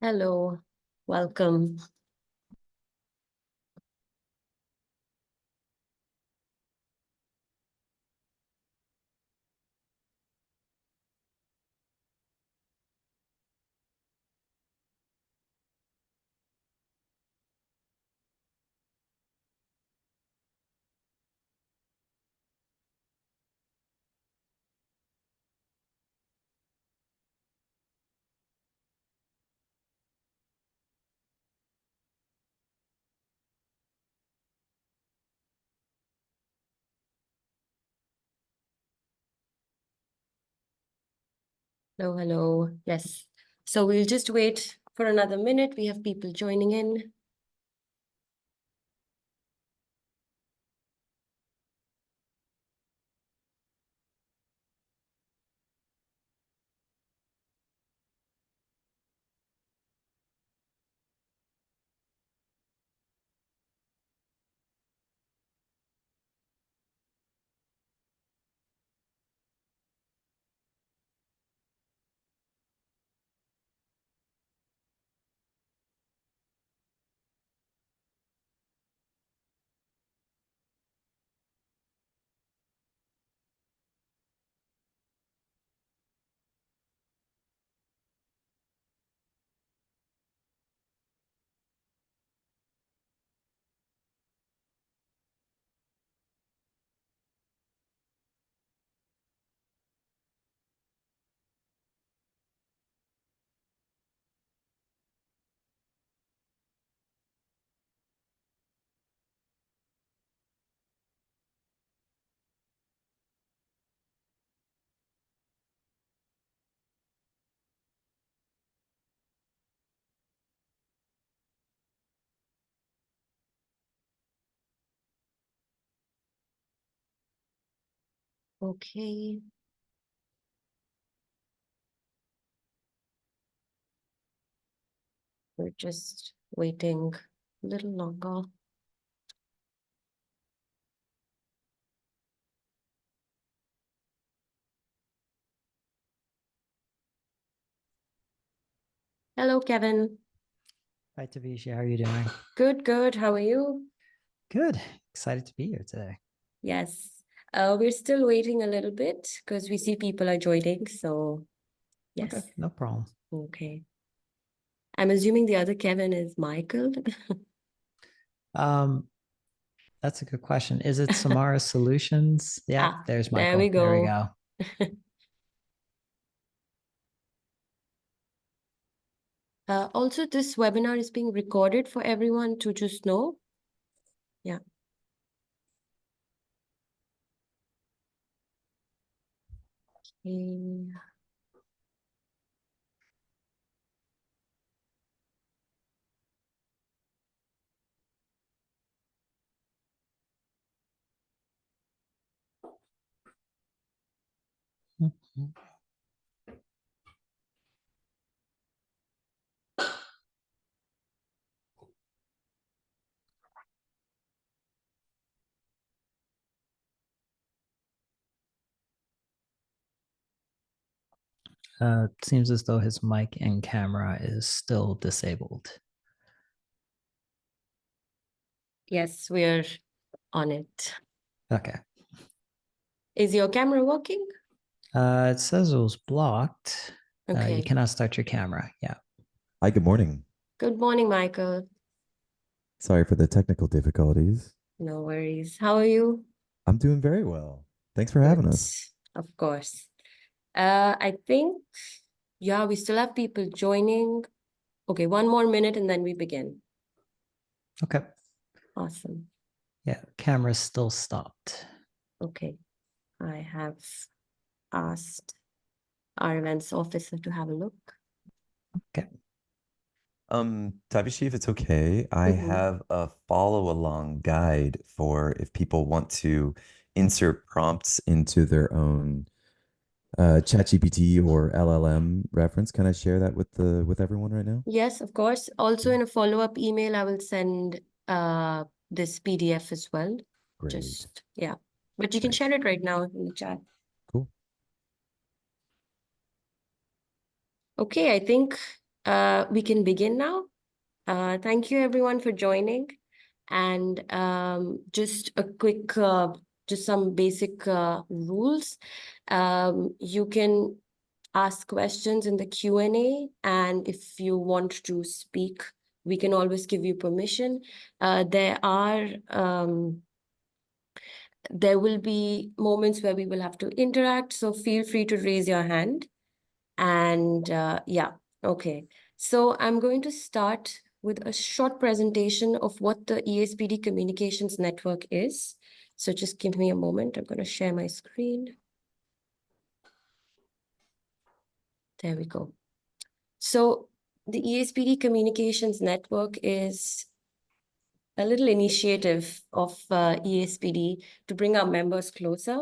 Hello, welcome. Hello, hello. Yes. So we'll just wait for another minute. We have people joining in. Okay. We're just waiting a little longer. Hello, Kevin. Hi, Tavisha. How are you doing? Good, good. How are you? Good. Excited to be here today. Yes. We're still waiting a little bit because we see people are joining. So, yes. Okay, no problem. Okay. I'm assuming the other Kevin is Michael. That's a good question. Is it Samara Solutions? Yeah, there's There Michael. we There we go. go. Also, this webinar is being recorded for everyone to just know. Yeah. Okay. Mhm. Seems as though his mic and camera is still disabled. Yes, we're on it. Okay. Is your camera working? It says it was blocked. Okay. You cannot start your camera. Yeah. Hi, good morning. Good morning, Michael. Sorry for the technical difficulties. No worries. How are you? I'm doing very well. Thanks for having Good. us. Of course. I think, yeah, we still have people joining. Okay, one more minute and then we begin. Okay. Awesome. Yeah, camera's still stopped. Okay. I have asked our events officer to have a look. Okay. Tavishi, if it's okay, I have a follow-along guide for if people want to insert prompts into their own ChatGPT or LLM reference. Can I share that with everyone right now? Yes, of course. Also in a follow-up email, I will send this PDF as well. Great. Just, yeah. But you can Great. share it right now in the chat. Cool. Okay, I think we can begin now. Thank you everyone for joining. And just a quick, just some basic rules. You can ask questions in the Q&A, and if you want to speak, we can always give you permission. There will be moments where we will have to interact, so feel free to raise your hand. And yeah, okay. So I'm going to start with a short presentation of what the EASPD Communications Network is. So just give me a moment. I'm going to share my screen. There we go. So the EASPD Communications Network is a little initiative of EASPD to bring our members closer.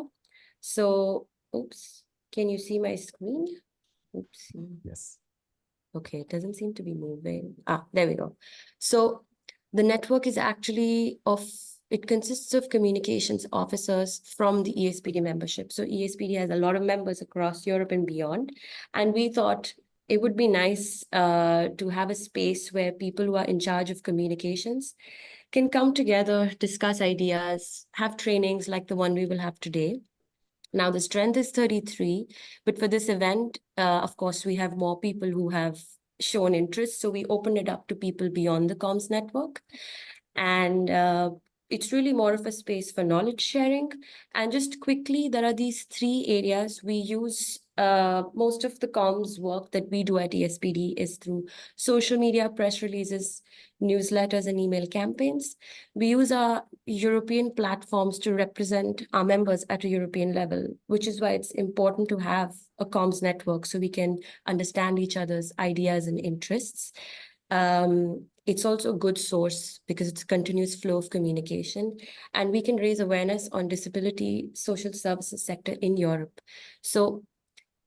So, oops, can you see my screen? Oopsie. Yes. Okay, it doesn't seem to be moving. Ah, there we go. So the network is actually it consists of communications officers from the EASPD membership. So EASPD has a lot of members across Europe and beyond. And we thought it would be nice to have a space where people who are in charge of communications can come together, discuss ideas, have trainings like the one we will have today. Now, the strength is 33, but for this event, of course, we have more people who have shown interest. So we open it up to people beyond the comms network. And it's really more of a space for knowledge sharing. And just quickly, there are these three areas we use. Most of the comms work that we do at ESPD is through social media, press releases, newsletters, and email campaigns. We use our European platforms to represent our members at a European level, which is why it's important to have a comms network so we can understand each other's ideas and interests. It's also a good source because it's a continuous flow of communication, and we can raise awareness on disability social services sector in Europe. So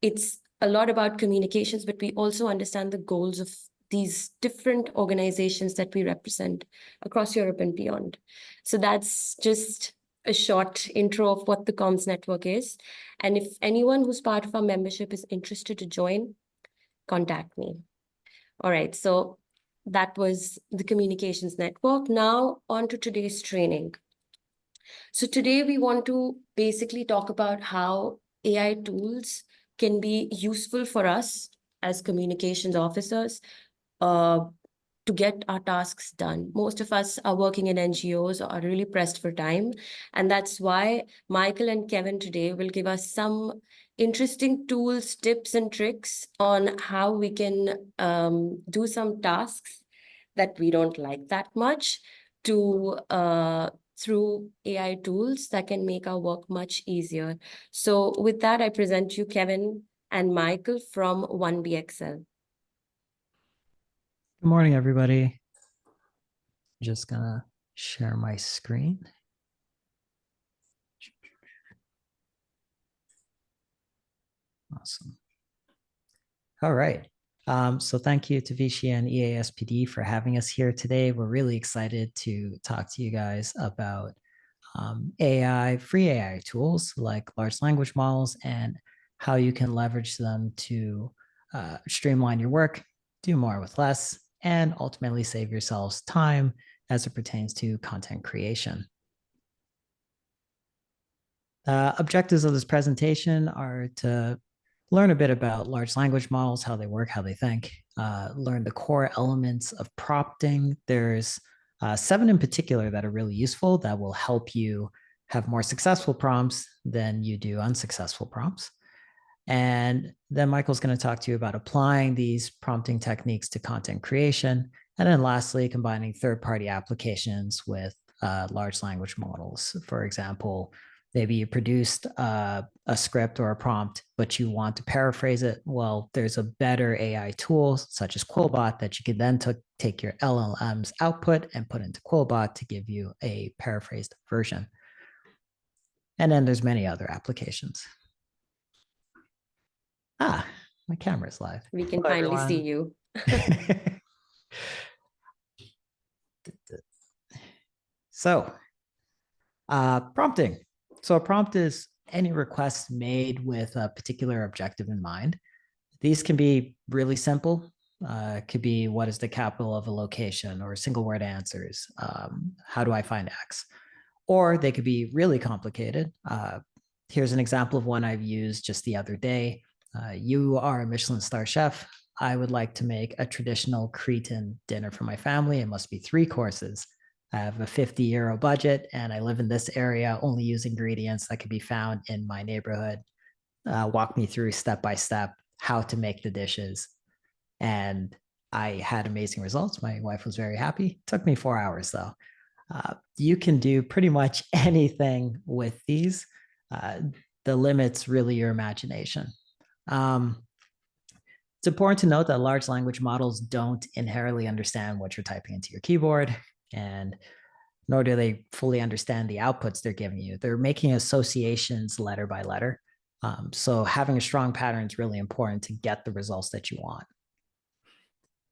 it's a lot about communications, but we also understand the goals of these different organizations that we represent across Europe and beyond. So that's just a short intro of what the comms network is. And if anyone who's part of our membership is interested to join, contact me. All right, so that was the communications network. Now on to today's training. So today we want to basically talk about how AI tools can be useful for us as communications officers to get our tasks done. Most of us are working in NGOs or are really pressed for time. And that's why Michael and Kevin today will give us some interesting tools, tips, and tricks on how we can do some tasks that we don't like that much to through AI tools that can make our work much easier. So with that, I present you Kevin and Michael from 1BXL. Good morning, everybody. Just gonna share my screen. Awesome. All right. So thank you to Vichy and EASPD for having us here today. We're really excited to talk to you guys about free AI tools like large language models and how you can leverage them to streamline your work, do more with less, and ultimately save yourselves time as it pertains to content creation. Objectives of this presentation are to learn a bit about large language models, how they work, how they think, learn the core elements of prompting. There's 7 in particular that are really useful that will help you have more successful prompts than you do unsuccessful prompts. And then Michael's going to talk to you about applying these prompting techniques to content creation. And then lastly, combining third-party applications with large language models. For example, maybe you produced a script or a prompt, but you want to paraphrase it. Well, there's a better AI tool such as Quillbot that you can then take your LLM's output and put into Quillbot to give you a paraphrased version. And then there's many other applications. Ah, my camera's live. We can Hello, finally see everyone. you. So, prompting. So a prompt is any request made with a particular objective in mind. These can be really simple, Could be, what is the capital of a location, or single word answers. How do I find X? Or they could be really complicated. Here's an example of one I've used just the other day. You are a Michelin star chef. I would like to make a traditional Cretan dinner for my family. It must be 3 courses. I have a €50 budget and I live in this area, only use ingredients that can be found in my neighborhood. Walk me through step by step how to make the dishes. And I had amazing results. My wife was very happy. It took me 4 hours though. You can do pretty much anything with these. The limit's really your imagination. It's important to note that large language models don't inherently understand what you're typing into your keyboard, and nor do they fully understand the outputs they're giving you. They're making associations letter by letter. So having a strong pattern is really important to get the results that you want.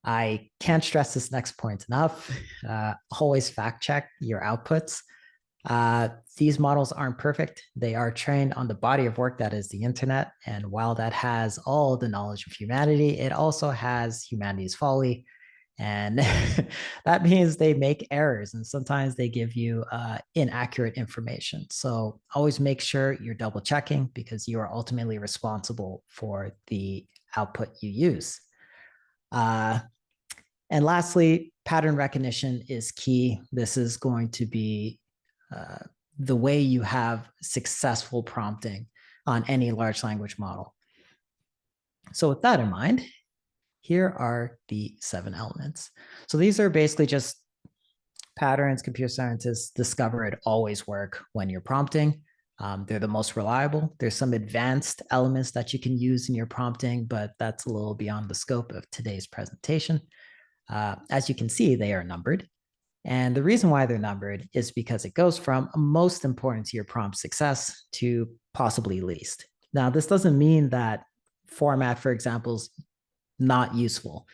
I can't stress this next point enough. Always fact check your outputs. These models aren't perfect. They are trained on the body of work that is the internet. And while that has all the knowledge of humanity, it also has humanity's folly. And that means they make errors, and sometimes they give you inaccurate information. So always make sure you're double checking, because you are ultimately responsible for the output you use. And lastly, pattern recognition is key. This is going to be the way you have successful prompting on any large language model. So with that in mind, here are the 7 elements. So these are basically just patterns computer scientists discovered always work when you're prompting. They're the most reliable. There's some advanced elements that you can use in your prompting, but that's a little beyond the scope of today's presentation. As you can see, they are numbered. And the reason why they're numbered is because it goes from most important to your prompt success to possibly least. Now, this doesn't mean that format, for example, is not useful.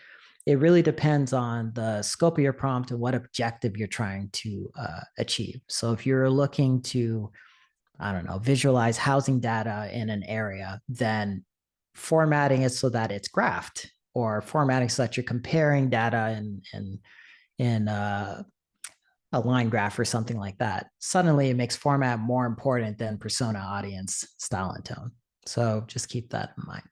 It really depends on the scope of your prompt and what objective you're trying to achieve. So if you're looking to, I don't know, visualize housing data in an area, then formatting it so that it's graphed, or formatting so that you're comparing data in a line graph or something like that. Suddenly it makes format more important than persona, audience, style, and tone. So just keep that in mind.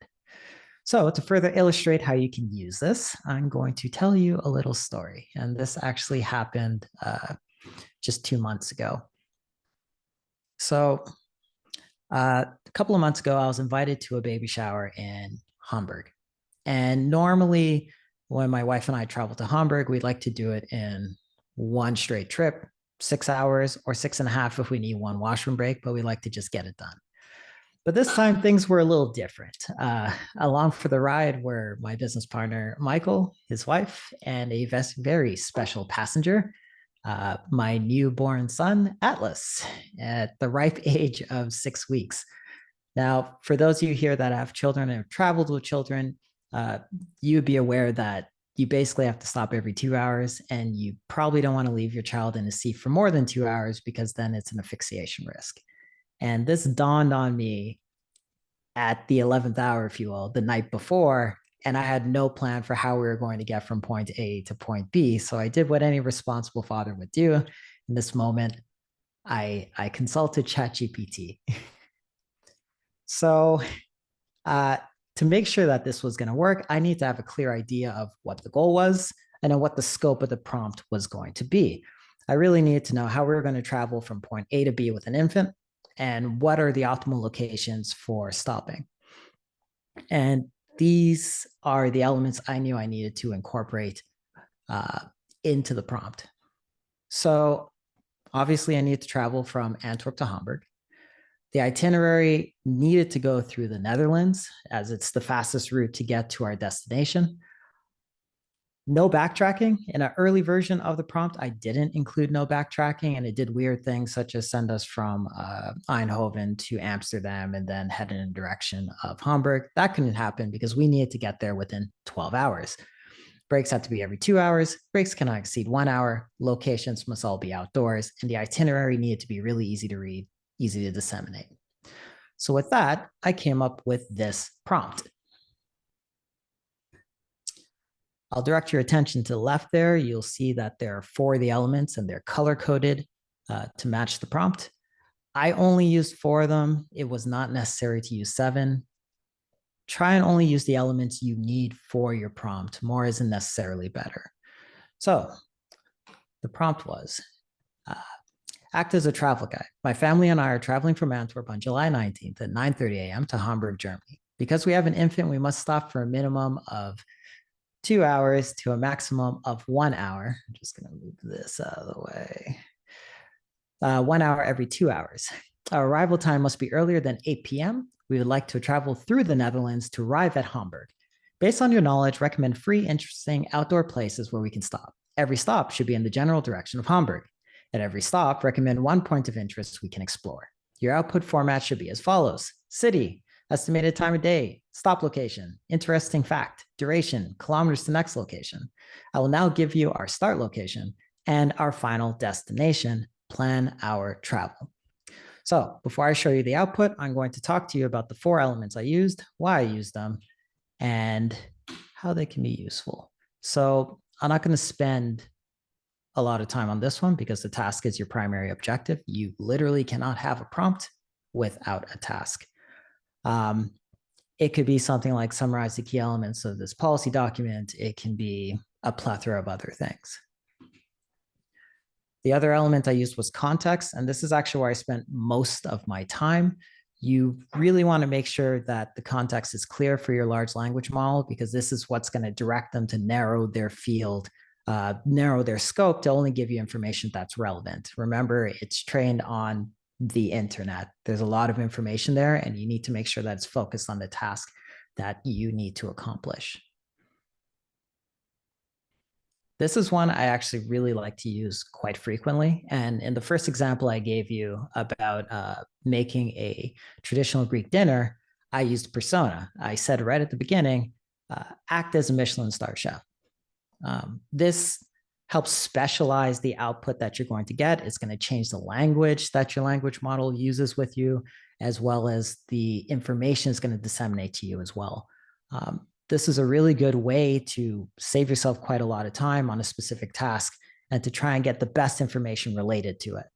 So to further illustrate how you can use this, I'm going to tell you a little story. And this actually happened just 2 months ago. So a couple of months ago, I was invited to a baby shower in Hamburg. And normally when my wife and I travel to Hamburg, we'd like to do it in one straight trip, 6 hours or 6.5 if we need one washroom break, but we like to just get it done. But this time things were a little different. Along for the ride were my business partner, Michael, his wife, and a very special passenger, my newborn son, Atlas, at the ripe age of 6 weeks. Now, for those of you here that have children and have traveled with children, you'd be aware that you basically have to stop every 2 hours, and you probably don't want to leave your child in a seat for more than 2 hours, because then it's an asphyxiation risk. And this dawned on me at the 11th hour, if you will, the night before, and I had no plan for how we were going to get from point A to point B. So I did what any responsible father would do. In this moment, I consulted ChatGPT. So to make sure that this was going to work, I need to have a clear idea of what the goal was and then what the scope of the prompt was going to be. I really needed to know how we were going to travel from point A to B with an infant, and what are the optimal locations for stopping. And these are the elements I knew I needed to incorporate into the prompt. So obviously I needed to travel from Antwerp to Hamburg. The itinerary needed to go through the Netherlands, as it's the fastest route to get to our destination. No backtracking. In an early version of the prompt, I didn't include no backtracking, and it did weird things such as send us from Eindhoven to Amsterdam and then head in the direction of Hamburg. That couldn't happen because we needed to get there within 12 hours. Breaks have to be every 2 hours. Breaks cannot exceed 1 hour. Locations must all be outdoors, and the itinerary needed to be really easy to read, easy to disseminate. So with that, I came up with this prompt. I'll direct your attention to the left there. You'll see that there are 4 of the elements and they're color-coded to match the prompt. I only used 4 of them. It was not necessary to use 7. Try and only use the elements you need for your prompt. More isn't necessarily better. So the prompt was, act as a travel guide. My family and I are traveling from Antwerp on July 19th at 9:30 a.m. to Hamburg, Germany. Because we have an infant, we must stop for a minimum of 2 hours to a maximum of 1 hour. I'm just going to move this out of the way. 1 hour every 2 hours. Our arrival time must be earlier than 8 p.m. We would like to travel through the Netherlands to arrive at Hamburg. Based on your knowledge, recommend free, interesting outdoor places where we can stop. Every stop should be in the general direction of Hamburg. At every stop, recommend 1 point of interest we can explore. Your output format should be as follows: city, estimated time of day, stop location, interesting fact, duration, kilometers to next location. I will now give you our start location and our final destination. Plan our travel. So before I show you the output, I'm going to talk to you about the 4 elements I used, why I used them, and how they can be useful. So I'm not going to spend a lot of time on this one because the task is your primary objective. You literally cannot have a prompt without a task. It could be something like summarize the key elements of this policy document. It can be a plethora of other things. The other element I used was context, and this is actually where I spent most of my time. You really want to make sure that the context is clear for your large language model, because this is what's going to direct them to narrow their field, narrow their scope to only give you information that's relevant. Remember, it's trained on the internet. There's a lot of information there, and you need to make sure that it's focused on the task that you need to accomplish. This is one I actually really like to use quite frequently. And in the first example I gave you about making a traditional Greek dinner, I used persona. I said right at the beginning, act as a Michelin star chef. This helps specialize the output that you're going to get. It's going to change the language that your language model uses with you, as well as the information is going to disseminate to you as well. This is a really good way to save yourself quite a lot of time on a specific task and to try and get the best information related to it.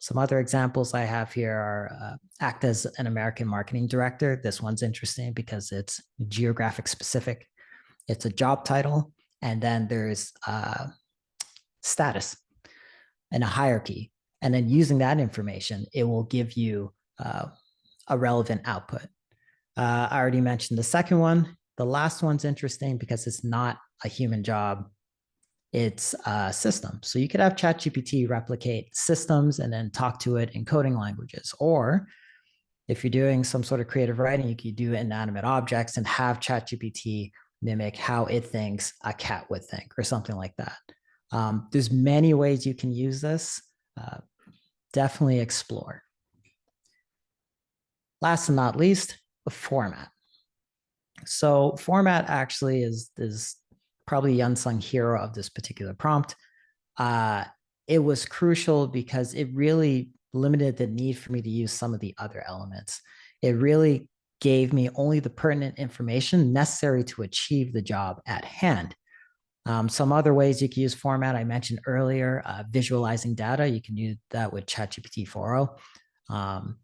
Some other examples I have here are act as an American marketing director. This one's interesting because it's geographic specific. It's a job title, and then there's status and a hierarchy. And then using that information, it will give you a relevant output. I already mentioned the second one. The last one's interesting because it's not a human job. It's a system. So you could have ChatGPT replicate systems and then talk to it in coding languages. Or if you're doing some sort of creative writing, you could do inanimate objects and have ChatGPT mimic how it thinks a cat would think or something like that. There's many ways you can use this. Definitely explore. Last and not least, the format. So format actually is probably the unsung hero of this particular prompt. It was crucial because it really limited the need for me to use some of the other elements. It really gave me only the pertinent information necessary to achieve the job at hand. Some other ways you can use format I mentioned earlier, visualizing data. You can do that with ChatGPT 4.0.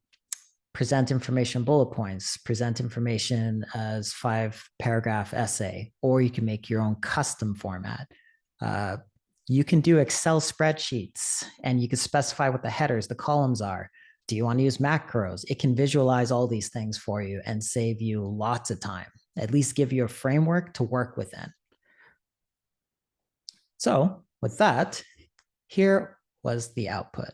Present information bullet points, present information as 5-paragraph essay, or you can make your own custom format. You can do Excel spreadsheets and you can specify what the headers, the columns are. Do you want to use macros? It can visualize all these things for you and save you lots of time, at least give you a framework to work within. So with that, here was the output.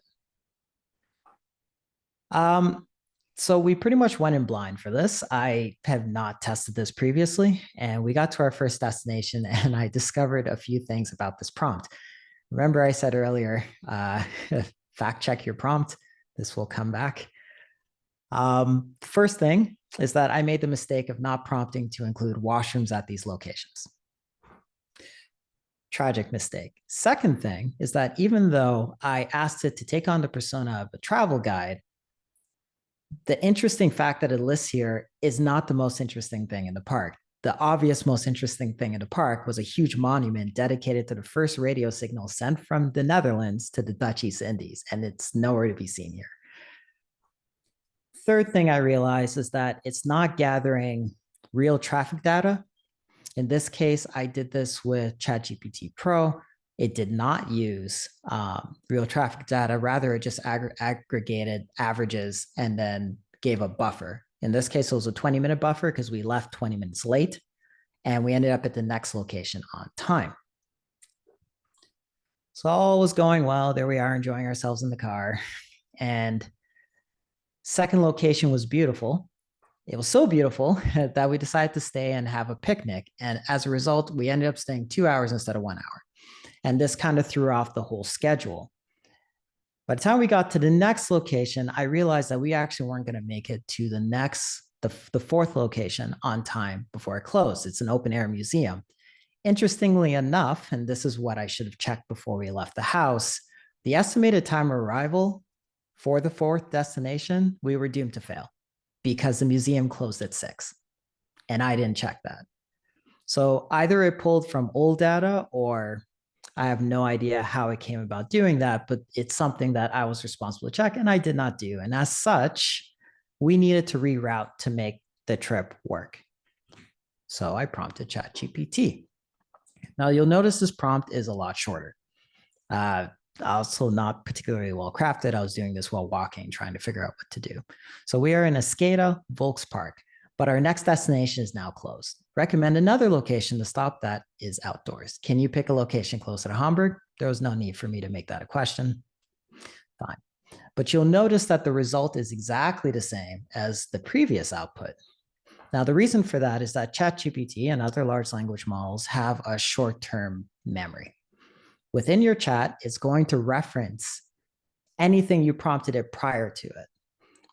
So we pretty much went in blind for this. I have not tested this previously, and we got to our first destination and I discovered a few things about this prompt. Remember I said earlier, fact check your prompt. This will come back. First thing is that I made the mistake of not prompting to include washrooms at these locations. Tragic mistake. Second thing is that even though I asked it to take on the persona of a travel guide, the interesting fact that it lists here is not the most interesting thing in the park. the obvious, most interesting thing in the park was a huge monument dedicated to the first radio signal sent from the Netherlands to the Dutch East Indies, and it's nowhere to be seen here. Third thing I realized is that it's not gathering real traffic data. In this case, I did this with ChatGPT Pro. It did not use real traffic data. Rather, it just aggregated averages and then gave a buffer. In this case, it was a 20-minute buffer because we left 20 minutes late and we ended up at the next location on time. So all was going well. There we are enjoying ourselves in the car. And second location was beautiful. It was so beautiful that we decided to stay and have a picnic. And as a result, we ended up staying 2 hours instead of 1 hour. And this kind of threw off the whole schedule. By the time we got to the next location, I realized that we actually weren't going to make it to the fourth location on time before it closed. It's an open air museum. Interestingly enough, and this is what I should have checked before we left the house, the estimated time of arrival for the fourth destination, we were doomed to fail because the museum closed at 6. And I didn't check that. So either it pulled from old data or I have no idea how it came about doing that, but it's something that I was responsible to check and I did not do. And as such, we needed to reroute to make the trip work. So I prompted ChatGPT. Now you'll notice this prompt is a lot shorter. Also not particularly well crafted. I was doing this while walking, trying to figure out what to do. So we are in Escada Volkspark, but our next destination is now closed. Recommend another location to stop that is outdoors. Can you pick a location closer to Hamburg? There was no need for me to make that a question. Fine. But you'll notice that the result is exactly the same as the previous output. Now, the reason for that is that ChatGPT and other large language models have a short-term memory. Within your chat, it's going to reference anything you prompted it prior to it.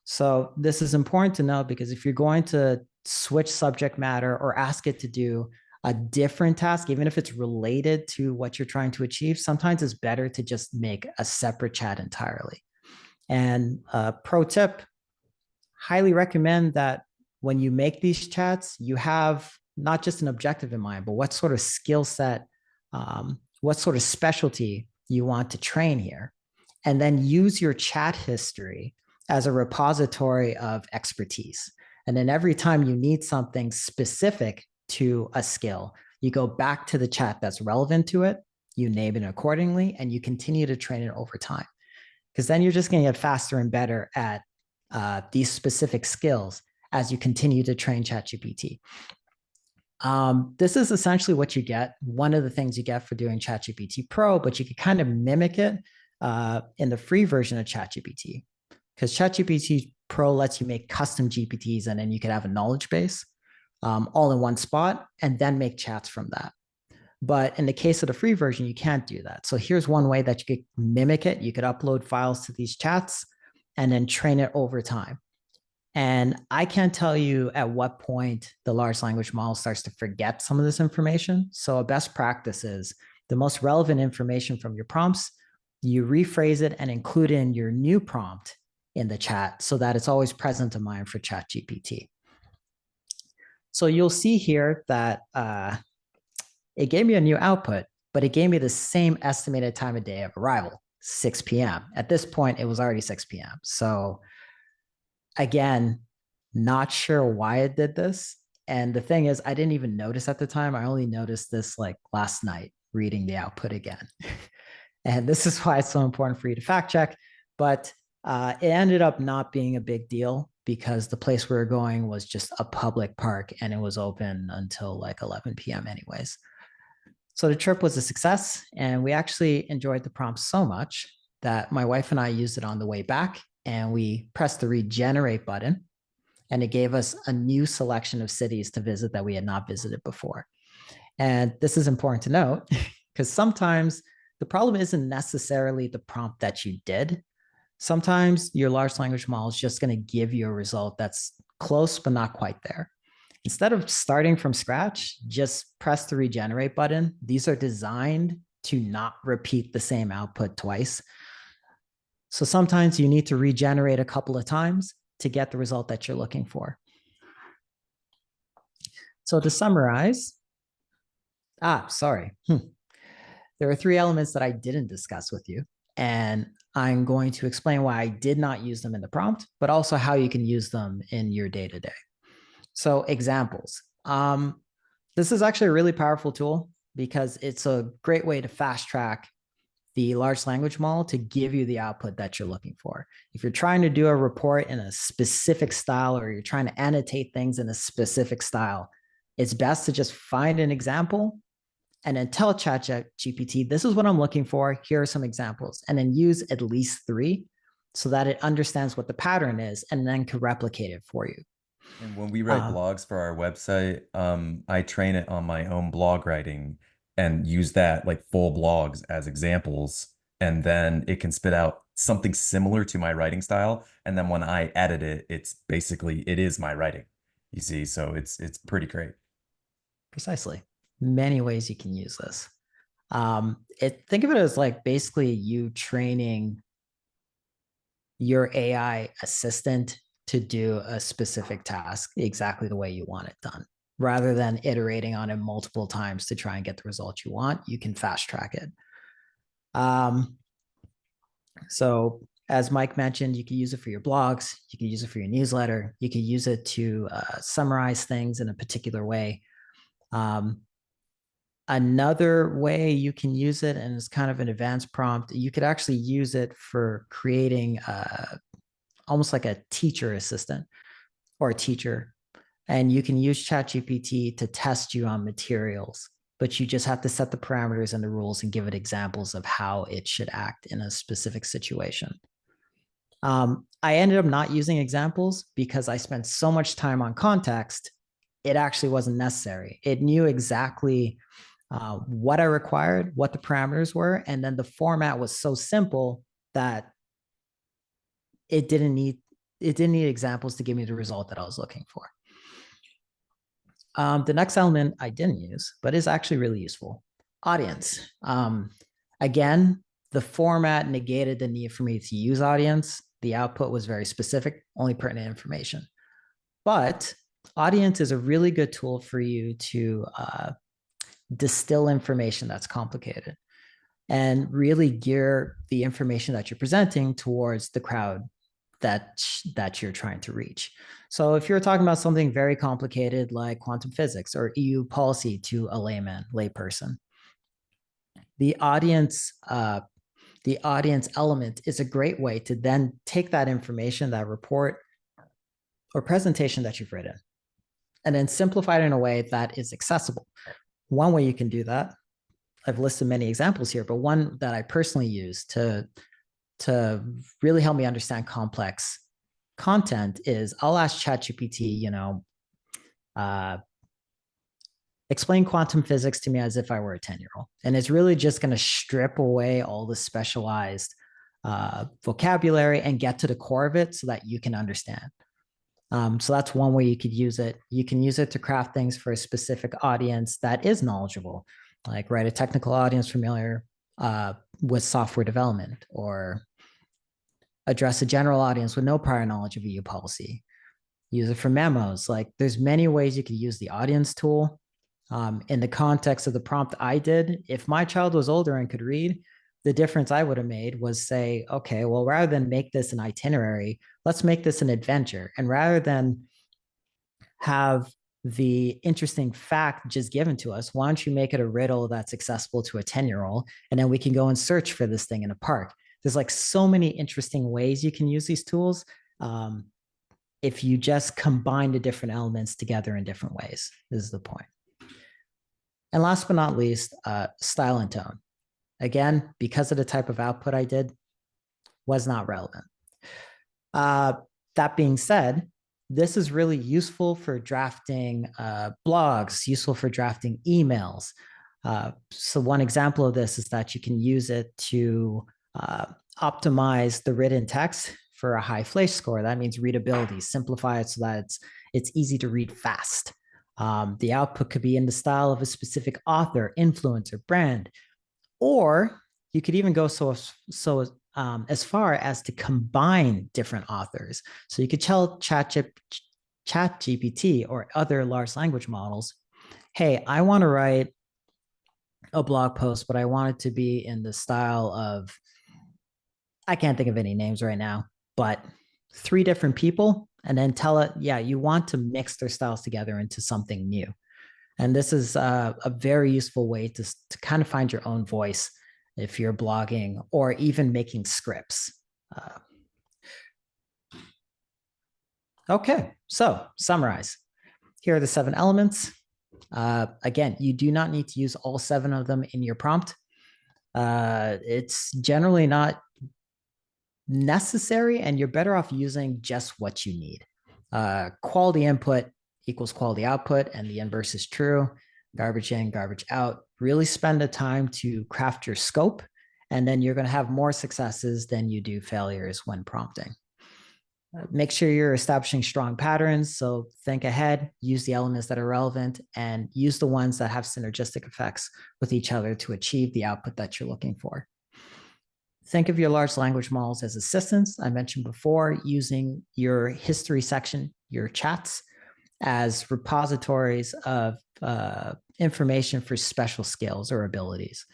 So this is important to know because if you're going to switch subject matter or ask it to do a different task, even if it's related to what you're trying to achieve, sometimes it's better to just make a separate chat entirely. And pro tip, highly recommend that when you make these chats, you have not just an objective in mind, but what sort of skill set, what sort of specialty you want to train here. And then use your chat history as a repository of expertise. And then every time you need something specific to a skill, you go back to the chat that's relevant to it, you name it accordingly, and you continue to train it over time. Because then you're just going to get faster and better at these specific skills as you continue to train ChatGPT. This is essentially what you get. One of the things you get for doing ChatGPT Pro, but you can kind of mimic it in the free version of ChatGPT. Because ChatGPT Pro lets you make custom GPTs and then you can have a knowledge base all in one spot and then make chats from that. But in the case of the free version, you can't do that. So here's one way that you could mimic it. You could upload files to these chats and then train it over time. And I can't tell you at what point the large language model starts to forget some of this information. So a best practice is the most relevant information from your prompts, you rephrase it and include in your new prompt in the chat so that it's always present in mind for ChatGPT. So you'll see here that it gave me a new output, but it gave me the same estimated time of day of arrival, 6 p.m. At this point, it was already 6 p.m. So again, not sure why it did this. And the thing is, I didn't even notice at the time. I only noticed this like last night reading the output again. And this is why it's so important for you to fact check. But it ended up not being a big deal because the place we were going was just a public park and it was open until like 11 p.m. anyways. So the trip was a success and we actually enjoyed the prompt so much that my wife and I used it on the way back and we pressed the regenerate button and it gave us a new selection of cities to visit that we had not visited before. And this is important to note because sometimes the problem isn't necessarily the prompt that you did. Sometimes your large language model is just going to give you a result that's close, but not quite there. Instead of starting from scratch, just press the regenerate button. These are designed to not repeat the same output twice. So sometimes you need to regenerate a couple of times to get the result that you're looking for. So to summarize, sorry. There are three elements that I didn't discuss with you, and I'm going to explain why I did not use them in the prompt, but also how you can use them in your day-to-day. So examples. This is actually a really powerful tool because it's a great way to fast track the large language model to give you the output that you're looking for. If you're trying to do a report in a specific style, or you're trying to annotate things in a specific style, it's best to just find an example and then tell ChatGPT, this is what I'm looking for. Here are some examples, and then use at least 3 so that it understands what the pattern is and then can replicate it for you. And when we write blogs for our website, I train it on my own blog writing and use that like full blogs as examples. And then it can spit out something similar to my writing style. And then when I edit it, it is my writing, you see? So it's pretty great. Precisely. Many ways you can use this. Think of it as like basically you training your AI assistant to do a specific task exactly the way you want it done. Rather than iterating on it multiple times to try and get the result you want, you can fast track it. So as Mike mentioned, you can use it for your blogs, you can use it for your newsletter, you can use it to summarize things in a particular way. Another way you can use it, and it's kind of an advanced prompt, you could actually use it for creating almost like a teacher assistant or a teacher. And you can use ChatGPT to test you on materials, but you just have to set the parameters and the rules and give it examples of how it should act in a specific situation. I ended up not using examples because I spent so much time on context, it actually wasn't necessary. It knew exactly what I required, what the parameters were, and then the format was so simple that it didn't need examples to give me the result that I was looking for. The next element I didn't use, but is actually really useful, audience. Again, the format negated the need for me to use audience. The output was very specific, only pertinent information. But audience is a really good tool for you to distill information that's complicated and really gear the information that you're presenting towards the crowd that you're trying to reach. So if you're talking about something very complicated like quantum physics or EU policy to a layperson, the audience element is a great way to then take that information, that report or presentation that you've written, and then simplify it in a way that is accessible. One way you can do that, I've listed many examples here, but one that I personally use to really help me understand complex content is I'll ask ChatGPT, explain quantum physics to me as if I were a 10-year-old. And it's really just going to strip away all the specialized vocabulary and get to the core of it so that you can understand. So that's one way you could use it. You can use it to craft things for a specific audience that is knowledgeable, like a technical audience familiar with software development, or address a general audience with no prior knowledge of EU policy. Use it for memos. Like there's many ways you could use the audience tool. In the context of the prompt I did, if my child was older and could read, the difference I would have made was say, okay, well, rather than make this an itinerary, let's make this an adventure. And rather than have the interesting fact just given to us, why don't you make it a riddle that's accessible to a 10-year-old? And then we can go and search for this thing in a park. There's like so many interesting ways you can use these tools if you just combine the different elements together in different ways. This is the point. And last but not least, style and tone. Again, because of the type of output I did, was not relevant. That being said, this is really useful for drafting blogs, useful for drafting emails. So one example of this is that you can use it to optimize the written text for a high FLACE score. That means readability, simplify it so that it's easy to read fast. The output could be in the style of a specific author, influencer, brand, or you could even go so as far as to combine different authors. So you could tell ChatGPT or other large language models, hey, I want to write a blog post, but I want it to be in the style of, I can't think of any names right now, but 3 different people, and then tell it, yeah, you want to mix their styles together into something new. And this is a very useful way to kind of find your own voice if you're blogging or even making scripts. Okay, so summarize. Here are the 7 elements. Again, you do not need to use all 7 of them in your prompt. It's generally not necessary, and you're better off using just what you need. Quality input equals quality output, and the inverse is true. Garbage in, garbage out. Really spend the time to craft your scope, and then you're going to have more successes than you do failures when prompting. Make sure you're establishing strong patterns. So think ahead, use the elements that are relevant, and use the ones that have synergistic effects with each other to achieve the output that you're looking for. Think of your large language models as assistants. I mentioned before, using your history section, your chats, as repositories of information for special skills or abilities.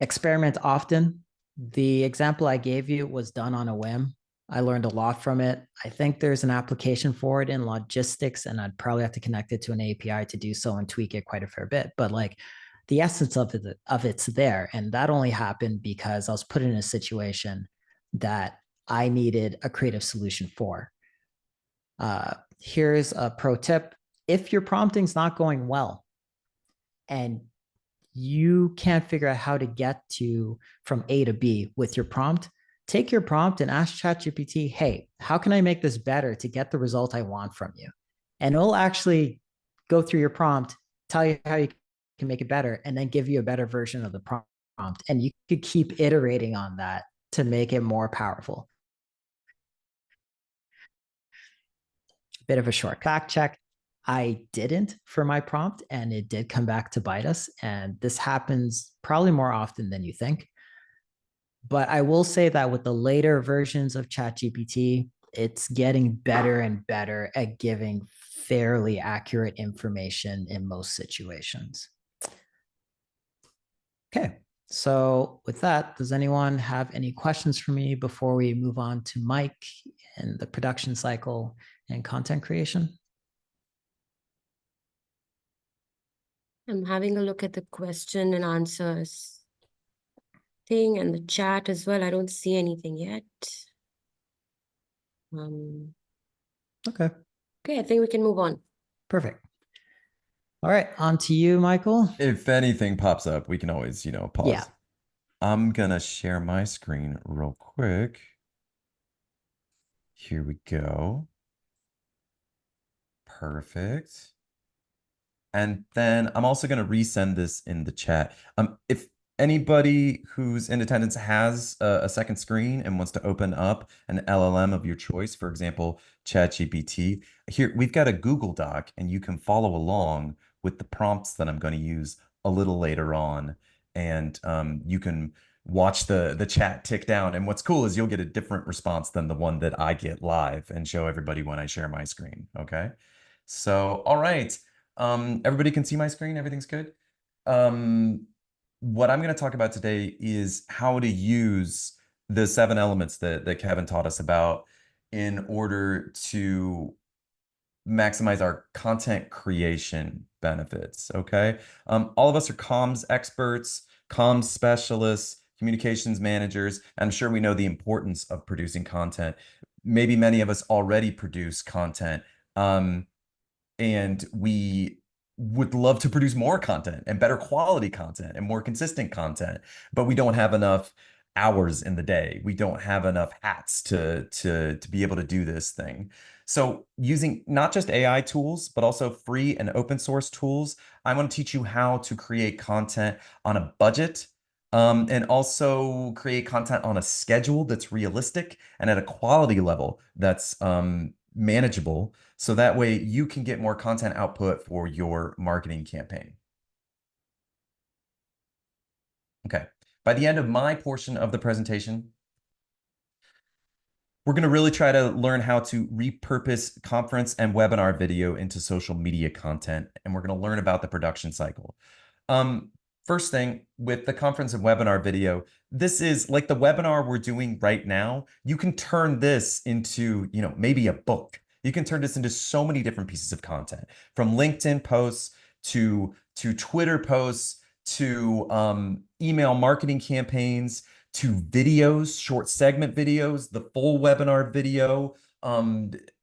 Experiment often. The example I gave you was done on a whim. I learned a lot from it. I think there's an application for it in logistics, and I'd probably have to connect it to an API to do so and tweak it quite a fair bit. But like the essence of it's there. And that only happened because I was put in a situation that I needed a creative solution for. Here's a pro tip. If your prompting's not going well and you can't figure out how to get to from A to B with your prompt, take your prompt and ask ChatGPT, hey, how can I make this better to get the result I want from you? And it'll actually go through your prompt, tell you how you can make it better, and then give you a better version of the prompt. And you could keep iterating on that to make it more powerful. Bit of a short fact check. I didn't for my prompt, and it did come back to bite us. And this happens probably more often than you think. But I will say that with the later versions of ChatGPT, it's getting better and better at giving fairly accurate information in most situations. Okay, so with that, does anyone have any questions for me before we move on to Mike and the production cycle and content creation? I'm having a look at the question and answers thing and the chat as well. I don't see anything yet. Okay, Okay, I think we can move on. perfect. All right, on to you, Michael. If anything pops up, we can always, pause. Yeah. I'm gonna share my screen real quick. Here we go. Perfect. And then I'm also going to resend this in the chat. If anybody who's in attendance has a second screen and wants to open up an LLM of your choice, for example, ChatGPT, here we've got a Google Doc, and you can follow along with the prompts that I'm going to use a little later on. And you can watch the chat tick down. And what's cool is you'll get a different response than the one that I get live and show everybody when I share my screen. Okay. So, all right. Everybody can see my screen. Everything's good. What I'm going to talk about today is how to use the 7 elements that Kevin taught us about in order to maximize our content creation benefits. Okay. All of us are comms experts, comms specialists, communications managers. I'm sure we know the importance of producing content. Maybe many of us already produce content. And we would love to produce more content and better quality content and more consistent content, but we don't have enough hours in the day. We don't have enough hats to be able to do this thing. So using not just AI tools, but also free and open source tools, I want to teach you how to create content on a budget, and also create content on a schedule that's realistic and at a quality level that's manageable, so that way you can get more content output for your marketing campaign. Okay, by the end of my portion of the presentation, We're going to really try to learn how to repurpose conference and webinar video into social media content, and we're going to learn about the production cycle. First thing with the conference and webinar video, this is like the webinar we're doing right now. You can turn this into, maybe a book. You can turn this into so many different pieces of content, from LinkedIn posts to Twitter posts to email marketing campaigns to videos, short segment videos, the full webinar video,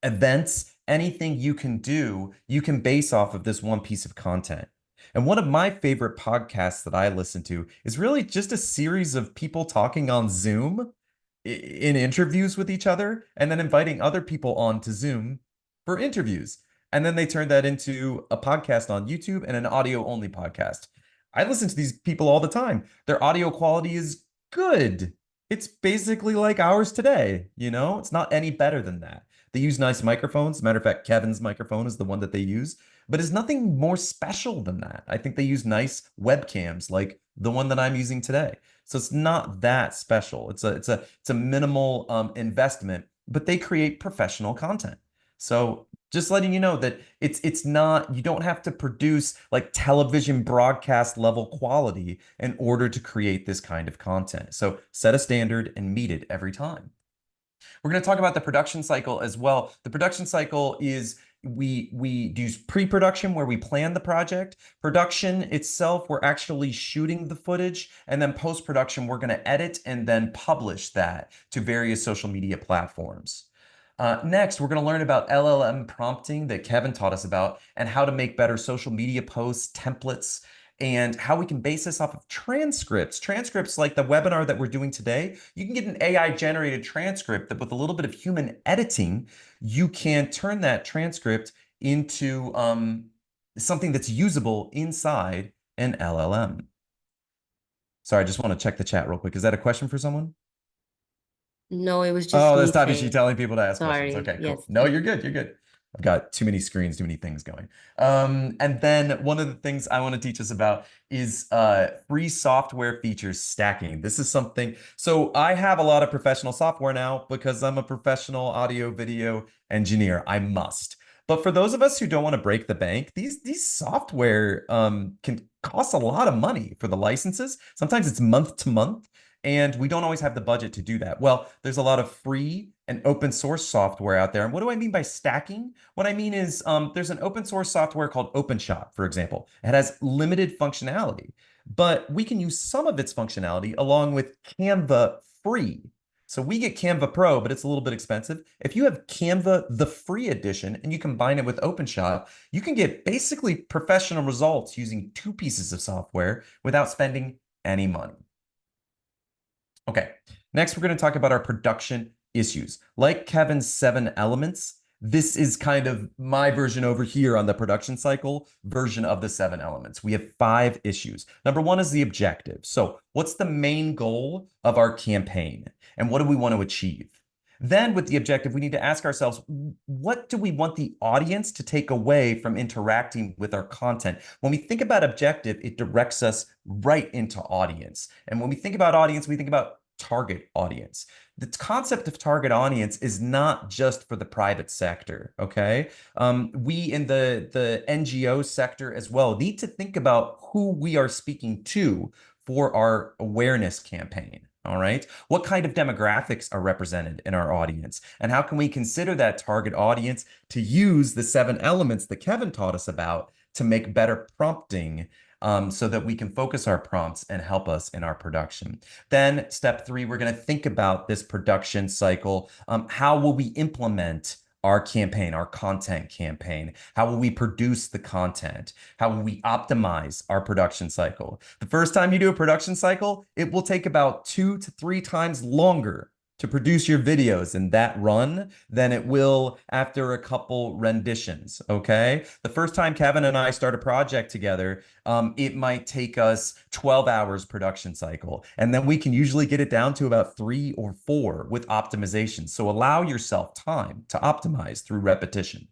events, anything you can do, you can base off of this one piece of content. And one of my favorite podcasts that I listen to is really just a series of people talking on Zoom in interviews with each other and then inviting other people on to Zoom for interviews. And then they turn that into a podcast on YouTube and an audio only podcast. I listen to these people all the time. Their audio quality is good. It's basically like ours today, It's not any better than that. They use nice microphones. As a matter of fact, Kevin's microphone is the one that they use, but it's nothing more special than that. I think they use nice webcams like the one that I'm using today. So it's not that special. It's a minimal investment, but they create professional content. So just letting you know that it's not, you don't have to produce like television broadcast level quality in order to create this kind of content. So set a standard and meet it every time. We're going to talk about the production cycle as well. The production cycle is we do pre-production where we plan the project. Production itself, we're actually shooting the footage, and then post-production, we're going to edit and then publish that to various social media platforms. Next, we're going to learn about LLM prompting that Kevin taught us about and how to make better social media posts, templates, and how we can base this off of transcripts. Transcripts like the webinar that we're doing today, you can get an AI generated transcript that with a little bit of human editing, you can turn that transcript into something that's usable inside an LLM. Sorry, I just want to check the chat real quick. Is that a question for someone? No, it was just Oh, me that's Tabishi saying. telling people to ask Sorry. questions. Okay, Yes. cool. No, you're good. You're good. I've got too many screens, too many things going. And then one of the things I want to teach us about is free software features stacking. This is something, so I have a lot of professional software now because I'm a professional audio video engineer. I must. But for those of us who don't want to break the bank, these software can cost a lot of money for the licenses. Sometimes it's month to month. And we don't always have the budget to do that. Well, there's a lot of free and open source software out there. And what do I mean by stacking? What I mean is there's an open source software called OpenShot, for example. It has limited functionality, but we can use some of its functionality along with Canva free. So we get Canva Pro, but it's a little bit expensive. If you have Canva, the free edition, and you combine it with OpenShot, you can get basically professional results using two pieces of software without spending any money. Okay, next we're going to talk about our production issues. Like Kevin's 7 elements, this is kind of my version over here on the production cycle version of the 7 elements. We have 5 issues. Number 1 is the objective. So what's the main goal of our campaign? And what do we want to achieve? Then with the objective, we need to ask ourselves, what do we want the audience to take away from interacting with our content? When we think about objective, it directs us right into audience. And when we think about audience, we think about target audience. The concept of target audience is not just for the private sector, okay? We in the NGO sector as well need to think about who we are speaking to for our awareness campaign. All right. What kind of demographics are represented in our audience? And how can we consider that target audience to use the 7 elements that Kevin taught us about to make better prompting so that we can focus our prompts and help us in our production? Then step 3, we're going to think about this production cycle. How will we implement our campaign, our content campaign? How will we produce the content? How will we optimize our production cycle? The first time you do a production cycle, it will take about 2 to 3 times longer to produce your videos in that run than it will after a couple renditions, okay? The first time Kevin and I start a project together, it might take us 12 hours production cycle, and then we can usually get it down to about 3 or 4 with optimization. So allow yourself time to optimize through repetition.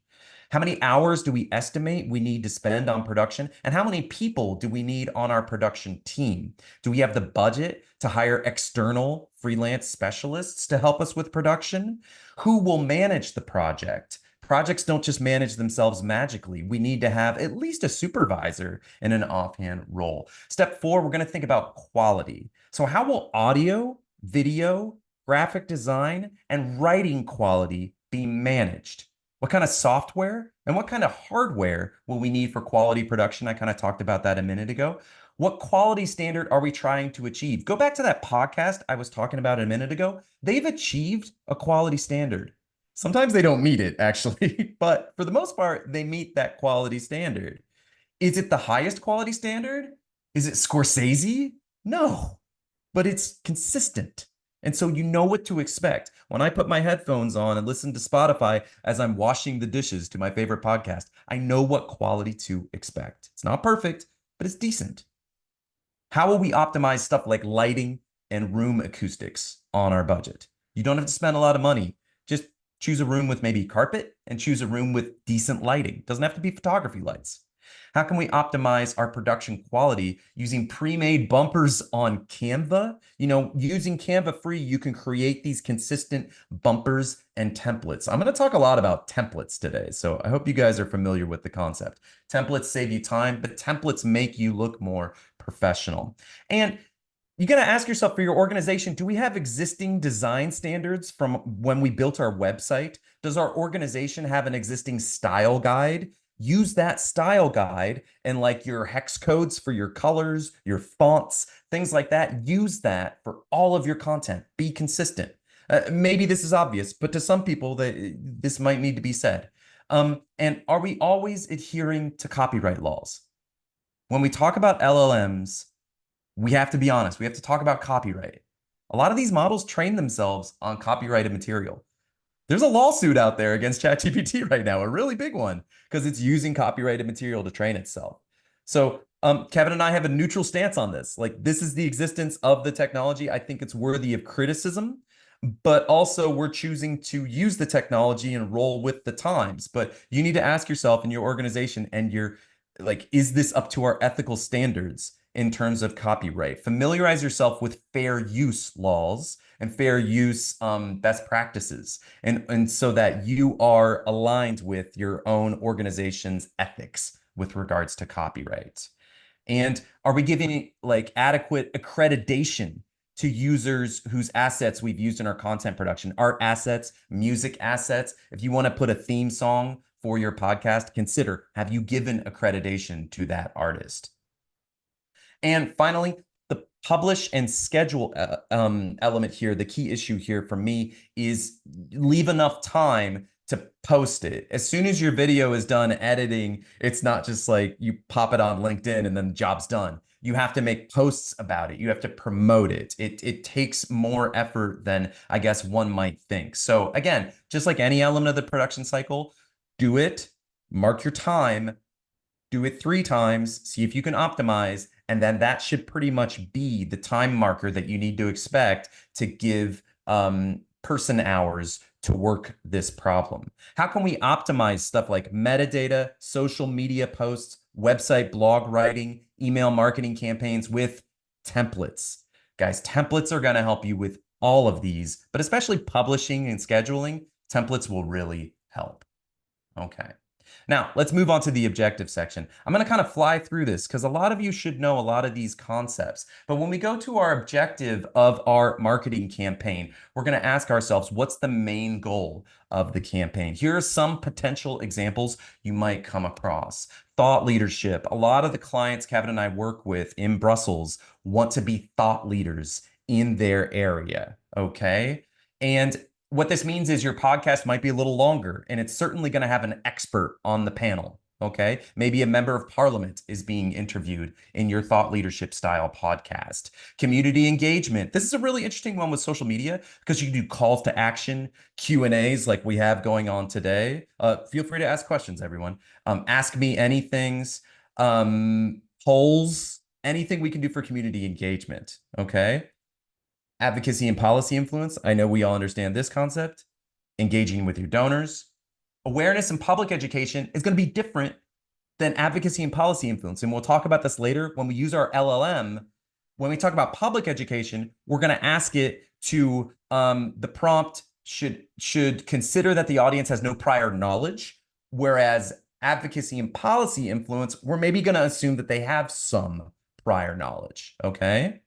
How many hours do we estimate we need to spend on production? And how many people do we need on our production team? Do we have the budget to hire external freelance specialists to help us with production? Who will manage the project? Projects don't just manage themselves magically. We need to have at least a supervisor in an offhand role. Step 4, we're going to think about quality. So how will audio, video, graphic design, and writing quality be managed? What kind of software and what kind of hardware will we need for quality production? I kind of talked about that a minute ago. What quality standard are we trying to achieve? Go back to that podcast I was talking about a minute ago. They've achieved a quality standard. Sometimes they don't meet it, actually, but for the most part, they meet that quality standard. Is it the highest quality standard? Is it Scorsese? No, but it's consistent. And so you know what to expect. When I put my headphones on and listen to Spotify as I'm washing the dishes to my favorite podcast, I know what quality to expect. It's not perfect, but it's decent. How will we optimize stuff like lighting and room acoustics on our budget? You don't have to spend a lot of money. Just choose a room with maybe carpet and choose a room with decent lighting. Doesn't have to be photography lights. How can we optimize our production quality using pre-made bumpers on Canva? You know, using Canva free, you can create these consistent bumpers and templates. I'm going to talk a lot about templates today, so I hope you guys are familiar with the concept. Templates save you time, but templates make you look more professional. And you got to ask yourself, for your organization, do we have existing design standards from when we built our website? Does our organization have an existing style guide? Use that style guide and like your hex codes for your colors, your fonts, things like that. Use that for all of your content. Be consistent. Maybe this is obvious, but to some people, this might need to be said. And are we always adhering to copyright laws? When we talk about LLMs, we have to be honest. We have to talk about copyright. A lot of these models train themselves on copyrighted material. There's a lawsuit out there against ChatGPT right now, a really big one, because it's using copyrighted material to train itself. So Kevin and I have a neutral stance on this. Like, this is the existence of the technology. I think it's worthy of criticism, but also we're choosing to use the technology and roll with the times. But you need to ask yourself in your organization and your, like, is this up to our ethical standards in terms of copyright? Familiarize yourself with fair use laws and fair use best practices, and so that you are aligned with your own organization's ethics with regards to copyright. And are we giving like adequate accreditation to users whose assets we've used in our content production? Art assets, music assets. If you want to put a theme song for your podcast, consider, have you given accreditation to that artist? And finally, the publish and schedule element here, the key issue here for me is leave enough time to post it. As soon as your video is done editing, it's not just like you pop it on LinkedIn and then the job's done. You have to make posts about it. You have to promote it. It takes more effort than I guess one might think. So again, just like any element of the production cycle, do it, mark your time, do it 3 times, see if you can optimize, and then that should pretty much be the time marker that you need to expect to give person hours to work this problem. How can we optimize stuff like metadata, social media posts, website blog writing, email marketing campaigns with templates? Guys, templates are going to help you with all of these, but especially publishing and scheduling, templates will really help. Okay. Now, let's move on to the objective section. I'm going to kind of fly through this because a lot of you should know a lot of these concepts. But when we go to our objective of our marketing campaign, we're going to ask ourselves, what's the main goal of the campaign? Here are some potential examples you might come across. Thought leadership. A lot of the clients Kevin and I work with in Brussels want to be thought leaders in their area, okay? And what this means is your podcast might be a little longer, and it's certainly going to have an expert on the panel. Okay. Maybe a member of parliament is being interviewed in your thought leadership style podcast. Community engagement. This is a really interesting one with social media because you can do calls to action, Q&As like we have going on today. Feel free to ask questions, everyone. Ask me anythings, polls, anything we can do for community engagement. Okay. Advocacy and policy influence. I know we all understand this concept. Engaging with your donors, Awareness and public education is going to be different than advocacy and policy influence. And we'll talk about this later when we use our LLM. When we talk about public education, we're going to ask it to the prompt should consider that the audience has no prior knowledge, whereas advocacy and policy influence, we're maybe going to assume that they have some prior knowledge. Okay.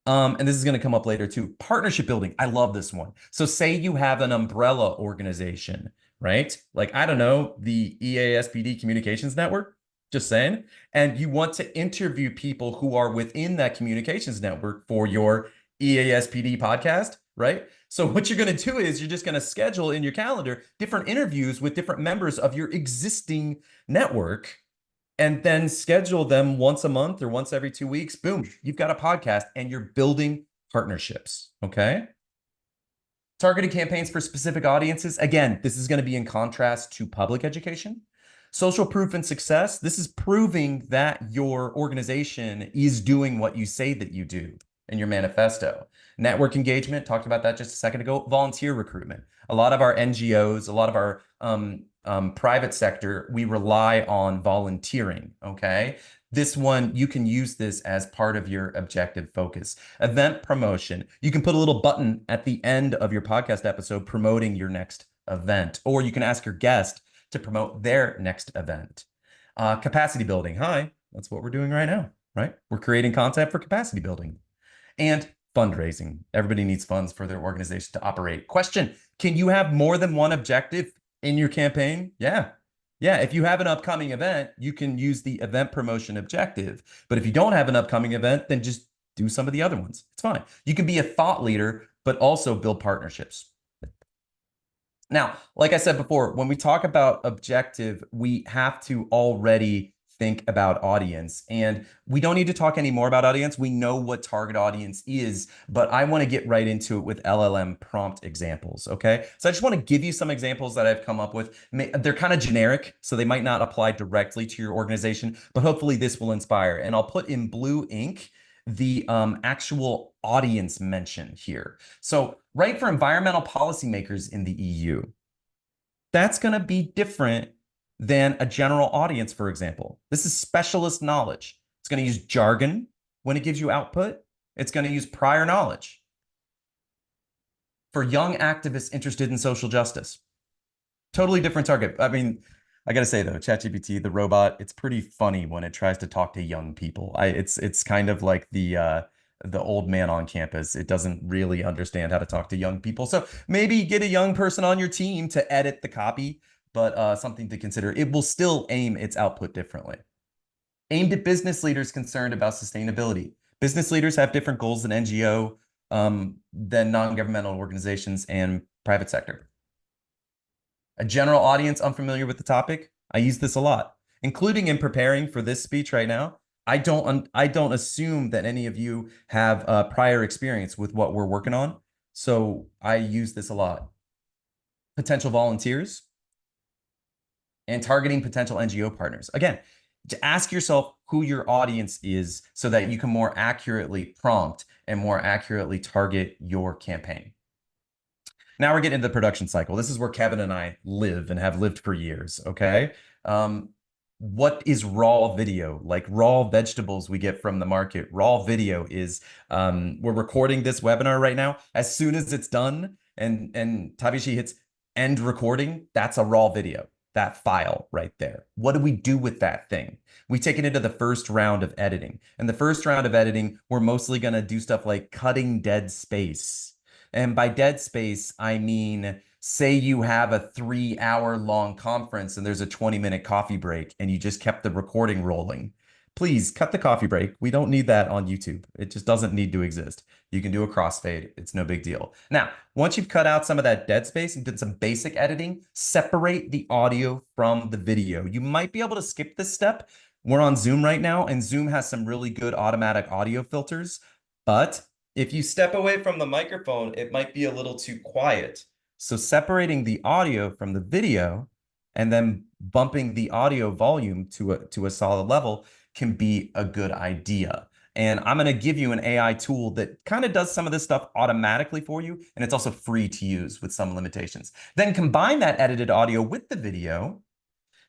And this is going to come up later too. Partnership building. I love this one. So say you have an umbrella organization, right? Like, I don't know, the EASPD Communications Network, just saying. And you want to interview people who are within that communications network for your EASPD podcast, right? So what you're going to do is you're just going to schedule in your calendar different interviews with different members of your existing network, and then schedule them once a month or once every 2 weeks. Boom, you've got a podcast and you're building partnerships, okay? Targeted campaigns for specific audiences. Again, this is going to be in contrast to public education. Social proof and success. This is proving that your organization is doing what you say that you do in your manifesto. Network engagement, talked about that just a second ago. Volunteer recruitment. A lot of our NGOs, a lot of our private sector, we rely on volunteering, okay? This one, you can use this as part of your objective focus. Event promotion. You can put a little button at the end of your podcast episode promoting your next event, or you can ask your guest to promote their next event. Capacity building. Hi, that's what we're doing right now, right? We're creating content for capacity building. And fundraising. Everybody needs funds for their organization to operate. Question, can you have more than one objective in your campaign? Yeah. Yeah, if you have an upcoming event, you can use the event promotion objective. But if you don't have an upcoming event, then just do some of the other ones. It's fine. You can be a thought leader, but also build partnerships. Now, like I said before, when we talk about objective, we have to already think about audience. And we don't need to talk any more about audience. We know what target audience is, but I want to get right into it with LLM prompt examples, okay? So I just want to give you some examples that I've come up with. They're kind of generic, so they might not apply directly to your organization, but hopefully this will inspire. And I'll put in blue ink the actual audience mention here. So right, for environmental policymakers in the EU, that's going to be different than a general audience, for example. This is specialist knowledge. It's going to use jargon when it gives you output. It's going to use prior knowledge. For young activists interested in social justice, totally different target. I mean, I got to say though, ChatGPT, the robot, it's pretty funny when it tries to talk to young people. It's kind of like the old man on campus. It doesn't really understand how to talk to young people. So maybe get a young person on your team to edit the copy, but something to consider. It will still aim its output differently. Aimed at business leaders concerned about sustainability. Business leaders have different goals than NGO, than non-governmental organizations and private sector. A general audience unfamiliar with the topic, I use this a lot, including in preparing for this speech right now. I don't assume that any of you have prior experience with what we're working on, so I use this a lot. Potential volunteers and targeting potential NGO partners. Again, to ask yourself who your audience is so that you can more accurately prompt and more accurately target your campaign. Now we're getting into the production cycle. This is where Kevin and I live and have lived for years, okay? What is raw video? Like raw vegetables we get from the market. Raw video is, we're recording this webinar right now. As soon as it's done and Tabishi hits end recording, that's a raw video. That file right there. What do we do with that thing? We take it into the first round of editing. And the first round of editing, we're mostly going to do stuff like cutting dead space. And by dead space, I mean, say you have a 3-hour-long conference and there's a 20-minute coffee break and you just kept the recording rolling. Please cut the coffee break. We don't need that on YouTube. It just doesn't need to exist. You can do a crossfade. It's no big deal. Now, once you've cut out some of that dead space and did some basic editing, separate the audio from the video. You might be able to skip this step. We're on Zoom right now, and Zoom has some really good automatic audio filters. But if you step away from the microphone, it might be a little too quiet. So separating the audio from the video and then bumping the audio volume to a solid level can be a good idea. And I'm going to give you an AI tool that kind of does some of this stuff automatically for you. And it's also free to use with some limitations. Then combine that edited audio with the video,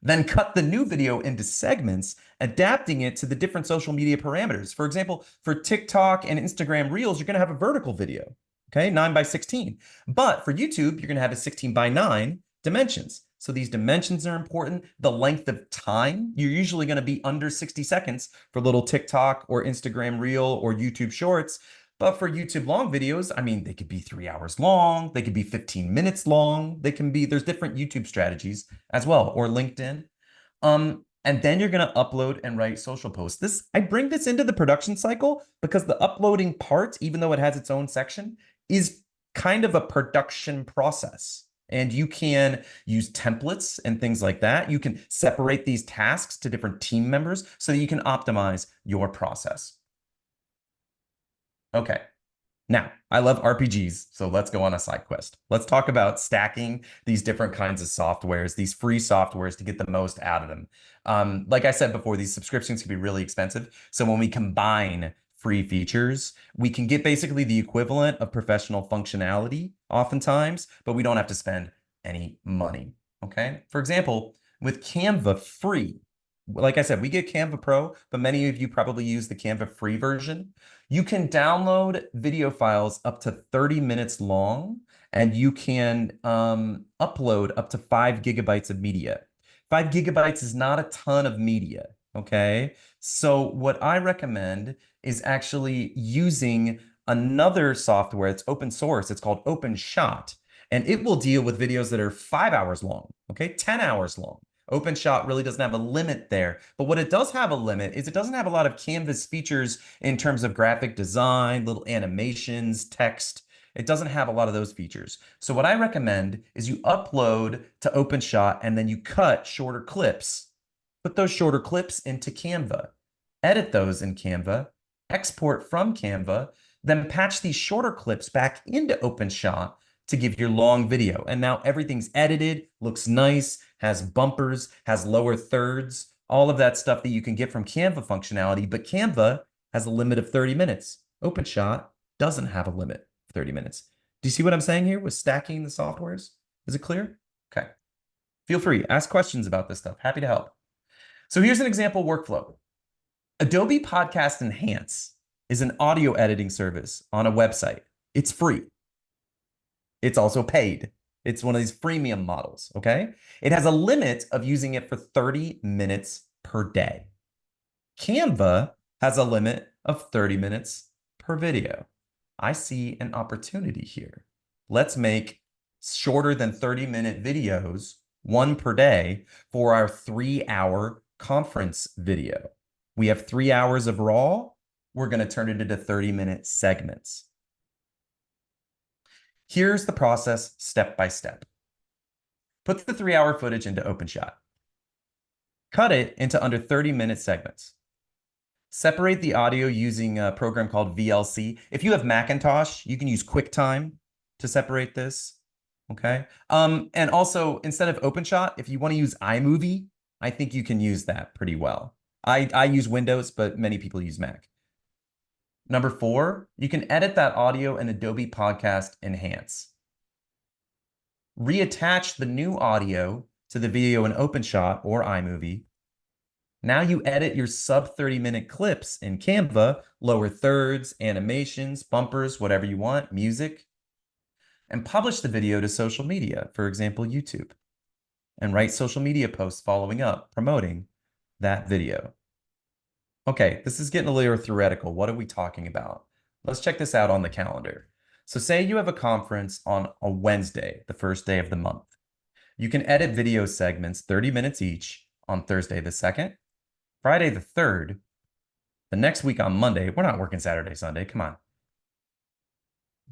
then cut the new video into segments, adapting it to the different social media parameters. For example, for TikTok and Instagram Reels, you're going to have a vertical video, okay, 9:16. But for YouTube, you're going to have a 16:9 dimensions. So these dimensions are important. The length of time, you're usually going to be under 60 seconds for little TikTok or Instagram Reel or YouTube Shorts. But for YouTube long videos, I mean, they could be 3 hours long. They could be 15 minutes long. They can be, there's different YouTube strategies as well, or LinkedIn. And then you're going to upload and write social posts. I bring this into the production cycle because the uploading part, even though it has its own section, is kind of a production process. And you can use templates and things like that. You can separate these tasks to different team members so that you can optimize your process. Okay. Now, I love RPGs, so let's go on a side quest. Let's talk about stacking these different kinds of softwares, these free softwares, to get the most out of them. Like I said before, these subscriptions can be really expensive. So when we combine free features, we can get basically the equivalent of professional functionality oftentimes, but we don't have to spend any money, okay? For example, with Canva free, like I said, we get Canva Pro, but many of you probably use the Canva free version. You can download video files up to 30 minutes long, and you can upload up to 5 gigabytes of media. 5 gigabytes is not a ton of media, okay? So what I recommend is actually using another software that's open source. It's called OpenShot, and it will deal with videos that are 5 hours long, okay? 10 hours long. OpenShot really doesn't have a limit there. But what it does have a limit is it doesn't have a lot of Canvas features in terms of graphic design, little animations, text. It doesn't have a lot of those features. So what I recommend is you upload to OpenShot and then you cut shorter clips. Put those shorter clips into Canva. Edit those in Canva. Export from Canva. Then patch these shorter clips back into OpenShot to give your long video. And now everything's edited, looks nice, has bumpers, has lower thirds, all of that stuff that you can get from Canva functionality. But Canva has a limit of 30 minutes. OpenShot doesn't have a limit of 30 minutes. Do you see what I'm saying here with stacking the softwares? Is it clear? Okay. Feel free, ask questions about this stuff. Happy to help. So here's an example workflow. Adobe Podcast Enhance is an audio editing service on a website. It's free. It's also paid. It's one of these freemium models, okay? It has a limit of using it for 30 minutes per day. Canva has a limit of 30 minutes per video. I see an opportunity here. Let's make shorter than 30-minute videos, one per day, for our 3-hour conference video. We have 3 hours of raw. We're going to turn it into 30-minute segments. Here's the process step by step. Put the 3-hour footage into OpenShot. Cut it into under 30-minute segments. Separate the audio using a program called VLC. If you have Macintosh, you can use QuickTime to separate this, okay? And also, instead of OpenShot, if you want to use iMovie, I think you can use that pretty well. I use Windows, but many people use Mac. Number 4, you can edit that audio in Adobe Podcast Enhance. Reattach the new audio to the video in OpenShot or iMovie. Now you edit your sub 30-minute clips in Canva, lower thirds, animations, bumpers, whatever you want, music, and publish the video to social media, for example, YouTube, and write social media posts following up, promoting that video. Okay, this is getting a little theoretical. What are we talking about? Let's check this out on the calendar. So say you have a conference on a Wednesday, the first day of the month. You can edit video segments, 30 minutes each, on Thursday the 2nd, Friday the 3rd, the next week on Monday. We're not working Saturday, Sunday, come on.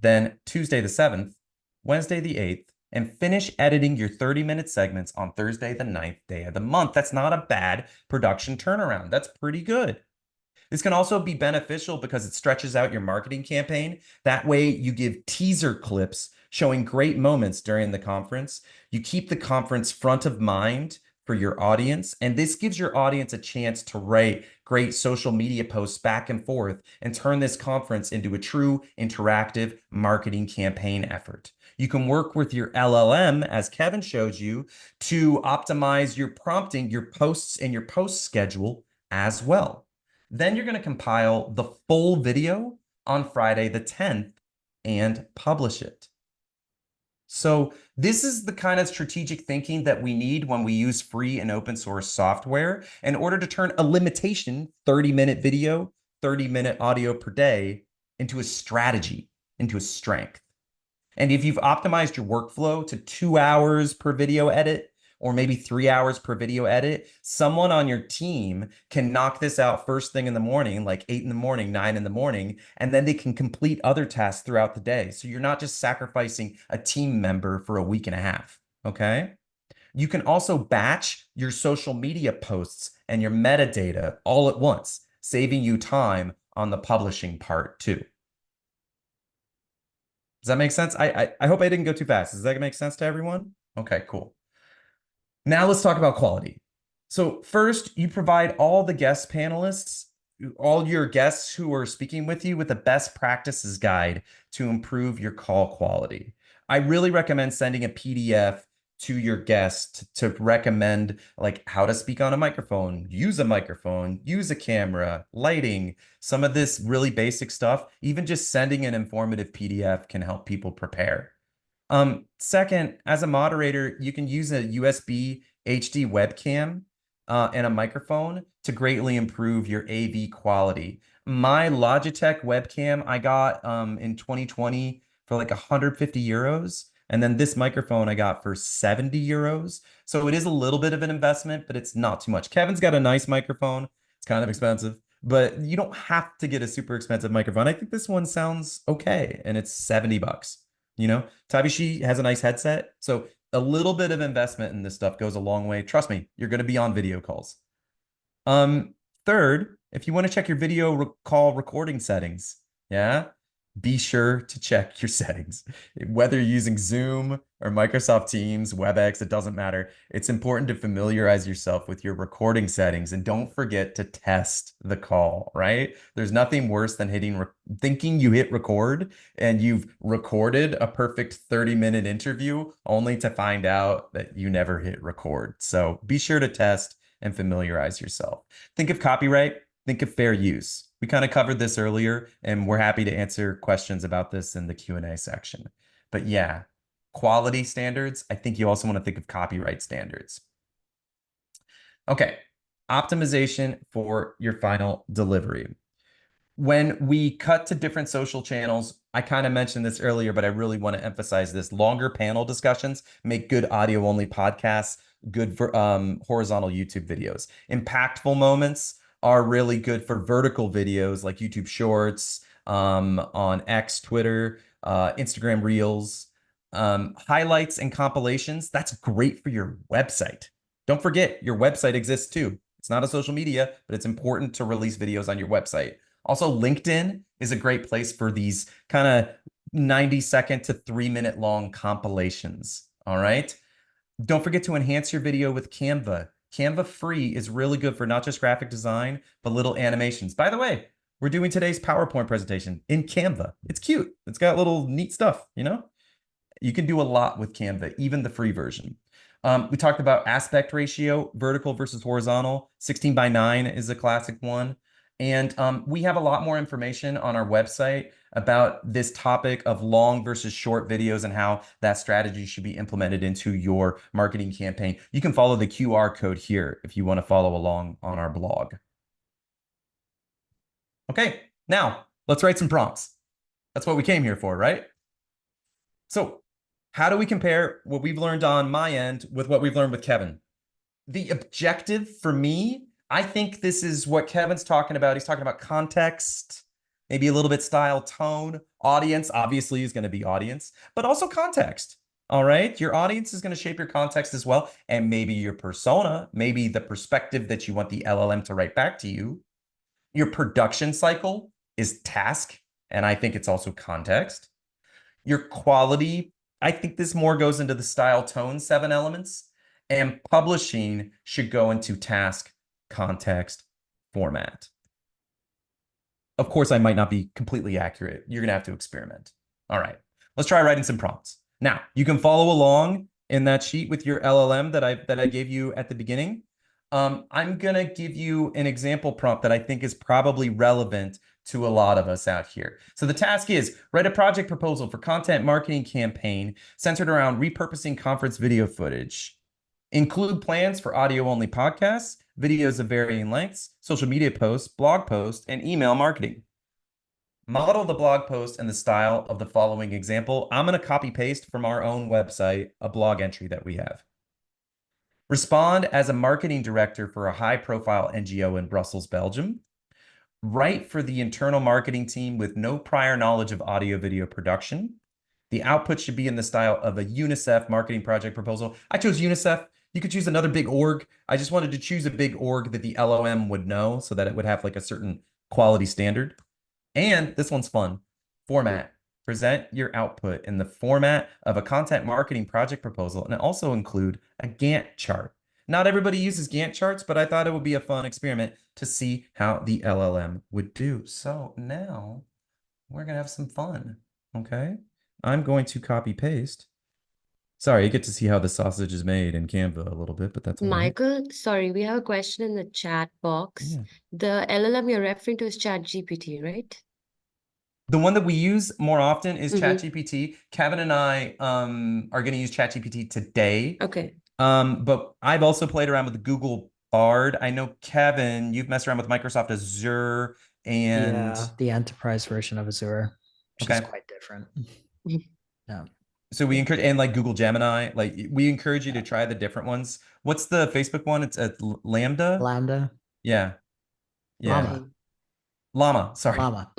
Then Tuesday the 7th, Wednesday the 8th, and finish editing your 30-minute segments on Thursday the 9th day of the month. That's not a bad production turnaround. That's pretty good. This can also be beneficial because it stretches out your marketing campaign. That way you give teaser clips showing great moments during the conference. You keep the conference front of mind for your audience. And this gives your audience a chance to write great social media posts back and forth and turn this conference into a true interactive marketing campaign effort. You can work with your LLM, as Kevin showed you, to optimize your prompting, your posts, and your post schedule as well. Then you're going to compile the full video on Friday the 10th and publish it. So this is the kind of strategic thinking that we need when we use free and open source software in order to turn a limitation, 30-minute video, 30-minute audio per day, into a strategy, into a strength. And if you've optimized your workflow to 2 hours per video edit, or maybe 3 hours per video edit, someone on your team can knock this out first thing in the morning, like 8 in the morning, 9 in the morning, and then they can complete other tasks throughout the day. So you're not just sacrificing a team member for a week and a half, okay? You can also batch your social media posts and your metadata all at once, saving you time on the publishing part too. Does that make sense? I hope I didn't go too fast. Does that make sense to everyone? Okay, cool. Now let's talk about quality. So first, you provide all the guest panelists, all your guests who are speaking with you, with a best practices guide to improve your call quality. I really recommend sending a PDF to your guest to recommend like how to speak on a microphone, use a camera, lighting, some of this really basic stuff. Even just sending an informative PDF can help people prepare. Second, as a moderator, you can use a USB HD webcam and a microphone to greatly improve your AV quality. My Logitech webcam I got in 2020 for like 150 euros. And then this microphone I got for 70 euros. So it is a little bit of an investment, but it's not too much. Kevin's got a nice microphone. It's kind of expensive, but you don't have to get a super expensive microphone. I think this one sounds okay, and it's 70 bucks. You know, Tabishi has a nice headset. So a little bit of investment in this stuff goes a long way. Trust me, you're going to be on video calls. Third, if you want to check your video call recording settings, be sure to check your settings. Whether you're using Zoom or Microsoft Teams, WebEx, it doesn't matter. It's important to familiarize yourself with your recording settings, and don't forget to test the call, right? There's nothing worse than thinking you hit record and you've recorded a perfect 30-minute interview only to find out that you never hit record. So be sure to test and familiarize yourself. Think of copyright, think of fair use. We kind of covered this earlier, and we're happy to answer questions about this in the Q&A section. But yeah, quality standards. I think you also want to think of copyright standards. Okay, optimization for your final delivery. When we cut to different social channels, I kind of mentioned this earlier, but I really want to emphasize this. Longer panel discussions make good audio-only podcasts, good for horizontal YouTube videos. Impactful moments are really good for vertical videos like YouTube Shorts, on X, Twitter, Instagram Reels, highlights and compilations. That's great for your website. Don't forget, your website exists too. It's not a social media, but it's important to release videos on your website. Also, LinkedIn is a great place for these kind of 90-second to 3-minute long compilations. All right. Don't forget to enhance your video with Canva. Canva free is really good for not just graphic design, but little animations. By the way, we're doing today's PowerPoint presentation in Canva. It's cute. It's got little neat stuff, you know? You can do a lot with Canva, even the free version. We talked about aspect ratio, vertical versus horizontal. 16:9 is a classic one. And we have a lot more information on our website about this topic of long versus short videos and how that strategy should be implemented into your marketing campaign. You can follow the QR code here if you want to follow along on our blog. Okay, now let's write some prompts. That's what we came here for, right? So how do we compare what we've learned on my end with what we've learned with Kevin? The objective for me, I think this is what Kevin's talking about. He's talking about context, maybe a little bit style, tone, audience, obviously is going to be audience, but also context. All right. Your audience is going to shape your context as well. And maybe your persona, maybe the perspective that you want the LLM to write back to you. Your production cycle is task. And I think it's also context. Your quality, I think this more goes into the style, tone, 7 elements. and publishing should go into task, context, format. Of course, I might not be completely accurate. You're going to have to experiment. All right, let's try writing some prompts. Now, you can follow along in that sheet with your LLM that I gave you at the beginning. I'm going to give you an example prompt that I think is probably relevant to a lot of us out here. So the task is write a project proposal for content marketing campaign centered around repurposing conference video footage. Include plans for audio-only podcasts, videos of varying lengths, social media posts, blog posts, and email marketing. Model the blog post and the style of the following example. I'm going to copy paste from our own website, a blog entry that we have. Respond as a marketing director for a high-profile NGO in Brussels, Belgium. Write for the internal marketing team with no prior knowledge of audio-video production. The output should be in the style of a UNICEF marketing project proposal. I chose UNICEF. You could choose another big org. I just wanted to choose a big org that the LOM would know so that it would have like a certain quality standard. And this one's fun. Format. Present your output in the format of a content marketing project proposal and also include a Gantt chart. Not everybody uses Gantt charts, but I thought it would be a fun experiment to see how the LLM would do. So now we're going to have some fun. Okay. I'm going to copy paste. Sorry, you get to see how the sausage is made in Canva a little bit, but that's all right. Michael, sorry, we have a question in the chat box. Yeah. The LLM you're referring to is ChatGPT, right? The one that we use more often is Mhm. ChatGPT. Kevin and I are going to use ChatGPT today. Okay. But I've also played around with the Google Bard. I know, Kevin, you've messed around with Microsoft Azure and Yeah, the enterprise version of Azure, which is Okay. quite different. Mhm. Yeah. so we encourage, and like Google Gemini, like we encourage you to try the different ones. What's the Facebook one? It's at Lambda. Lambda, Yeah. Yeah. Llama, Llama. Sorry. Llama.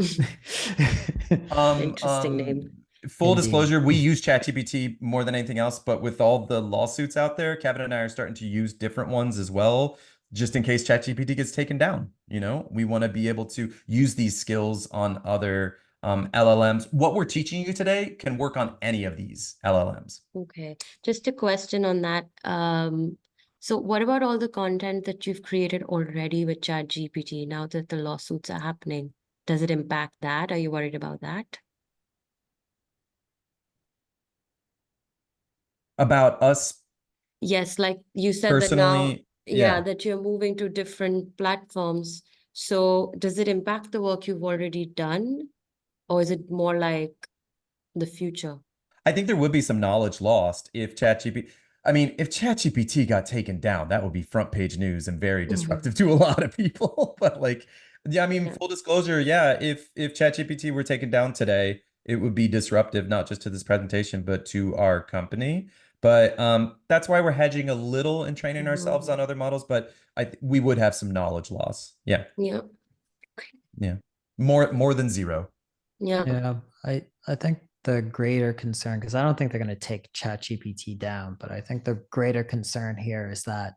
Interesting name. Full Indeed. disclosure, we use ChatGPT more than anything else, but with all the lawsuits out there, Kevin and I are starting to use different ones as well, just in case ChatGPT gets taken down. You know, we want to be able to use these skills on other LLMs. What we're teaching you today can work on any of these LLMs. Okay. Just a question on that. So what about all the content that you've created already with ChatGPT now that the lawsuits are happening? Does it impact that? Are you worried about that? About us Yes, like you said that now, personally, yeah, that you're moving to different platforms. So does it impact the work you've already done, or is it more like the future? I think there would be some knowledge lost if if ChatGPT got taken down, that would be front page news and very disruptive to a lot of people. But like, yeah, Yeah. full disclosure, yeah, if ChatGPT were taken down today, it would be disruptive, not just to this presentation, but to our company. But that's why we're hedging a little and training ourselves on other models, but we would have some knowledge loss. Yeah. Yeah. Yeah. More than zero. Yeah. Yeah, I think the greater concern, because I don't think they're going to take ChatGPT down, but I think the greater concern here is that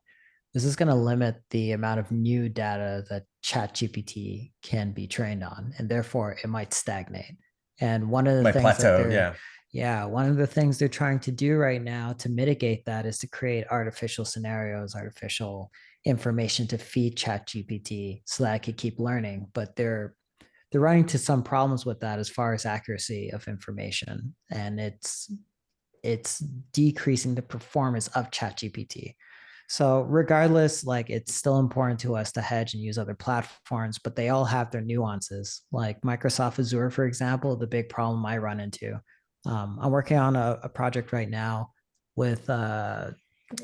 this is going to limit the amount of new data that ChatGPT can be trained on, and therefore it might stagnate. And one of the My things that plateau, yeah. one of the things they're trying to do right now to mitigate that is to create artificial scenarios, artificial information to feed ChatGPT so that I could keep learning. But they're running into some problems with that as far as accuracy of information, and it's decreasing the performance of ChatGPT. So regardless, like it's still important to us to hedge and use other platforms, but they all have their nuances. Like Microsoft Azure, for example, the big problem I run into. I'm working on a project right now with an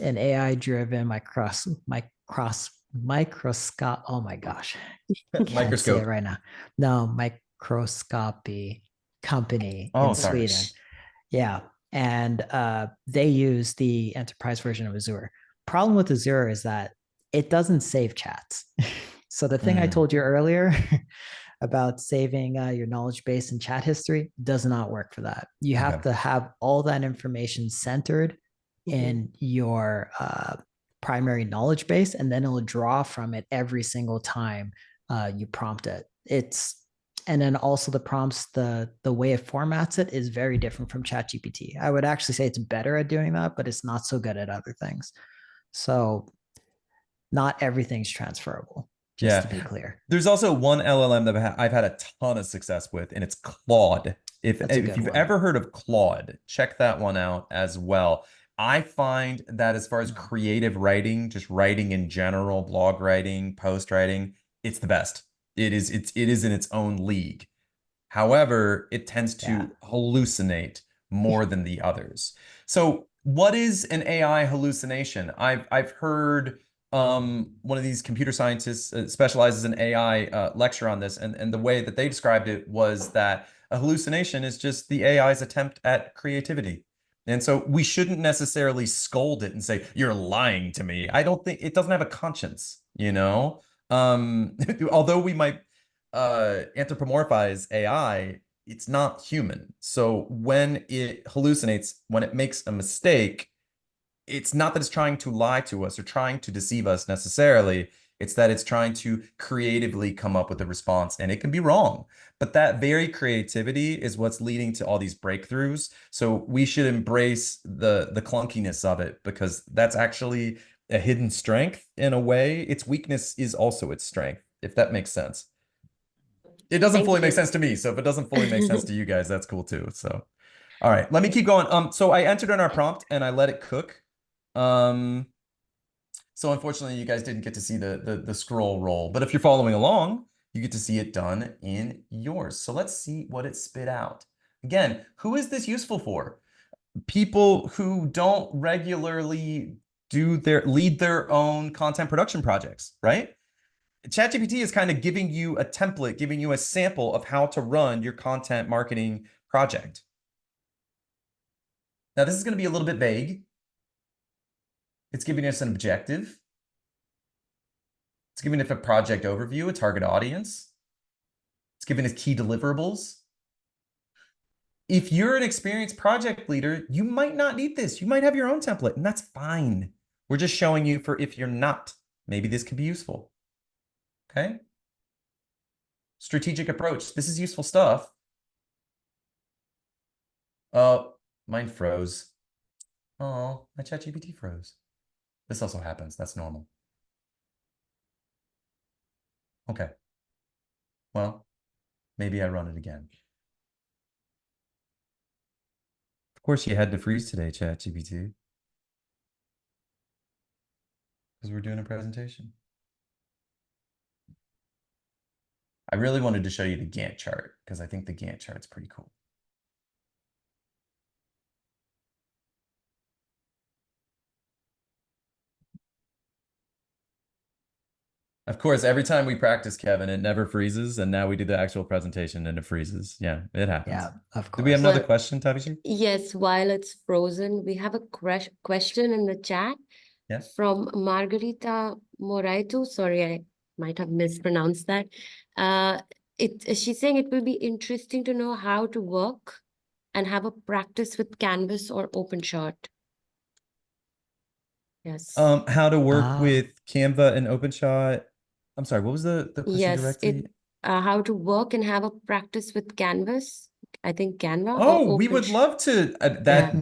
AI-driven microscope. Oh my gosh, can't say it Microscope. right now. No, microscopy company Oh, in sorry. Sweden. Yeah. And they use the enterprise version of Azure. Problem with Azure is that it doesn't save chats. So the thing I told you earlier about saving your knowledge base and chat history does not work for that. You have to have all that information centered in your primary knowledge base, and then it'll draw from it every single time you prompt it. And then also the prompts, the way it formats it is very different from ChatGPT. I would actually say it's better at doing that, but it's not so good at other things. So not everything's transferable, just to Yeah. be clear. There's also one LLM that I've had a ton of success with, and it's Claude. That's a If good you've one. ever heard of Claude, check that one out as well. I find that as far as creative writing, just writing in general, blog writing, post writing, it's the best. It is in its own league. However, it tends to hallucinate more than the others. So, what is an AI hallucination? I've heard one of these computer scientists specializes in AI lecture on this, and the way that they described it was that a hallucination is just the AI's attempt at creativity. And so we shouldn't necessarily scold it and say, you're lying to me. I don't think it doesn't have a conscience, you know? Although we might anthropomorphize AI, it's not human. So when it hallucinates, when it makes a mistake, it's not that it's trying to lie to us or trying to deceive us necessarily. It's that it's trying to creatively come up with a response, and it can be wrong. But that very creativity is what's leading to all these breakthroughs. So we should embrace the clunkiness of it, because that's actually a hidden strength in a way. Its weakness is also its strength, if that makes sense. It doesn't fully make sense to me. So if it doesn't fully make sense to you guys, that's cool too. So, all right, let me keep going. So I entered in our prompt and I let it cook. So unfortunately, you guys didn't get to see the scroll roll, but if you're following along, you get to see it done in yours. So let's see what it spit out. Again, who is this useful for? People who don't regularly lead their own content production projects, right? ChatGPT is kind of giving you a template, giving you a sample of how to run your content marketing project. Now, this is going to be a little bit vague. It's giving us an objective. It's giving us a project overview, a target audience. It's giving us key deliverables. If you're an experienced project leader, you might not need this. You might have your own template, and that's fine. We're just showing you for if you're not. Maybe this could be useful. Okay? Strategic approach. This is useful stuff. Oh, mine froze. Oh, my ChatGPT froze. This also happens. That's normal. Okay. Well, maybe I run it again. Of course, you had to freeze today, ChatGPT, because we're doing a presentation. I really wanted to show you the Gantt chart because I think the Gantt chart's pretty cool. Of course, every time we practice, Kevin, it never freezes, and now we do the actual presentation and it freezes. Yeah, it happens. Yeah, of course. Do we have another Well, question, Tavisha? Yes, while it's frozen, we have a question in the chat Yes. from Margarita Moraitu. Sorry, I might have mispronounced that. She's saying it will be interesting to know how to work and have a practice with Canvas or OpenShot. Yes. How to work with Canva and OpenShot. I'm sorry, what was the question Yes, directly? how to work and have a practice with Canvas. I think Canva Oh, or we would love to. Yeah.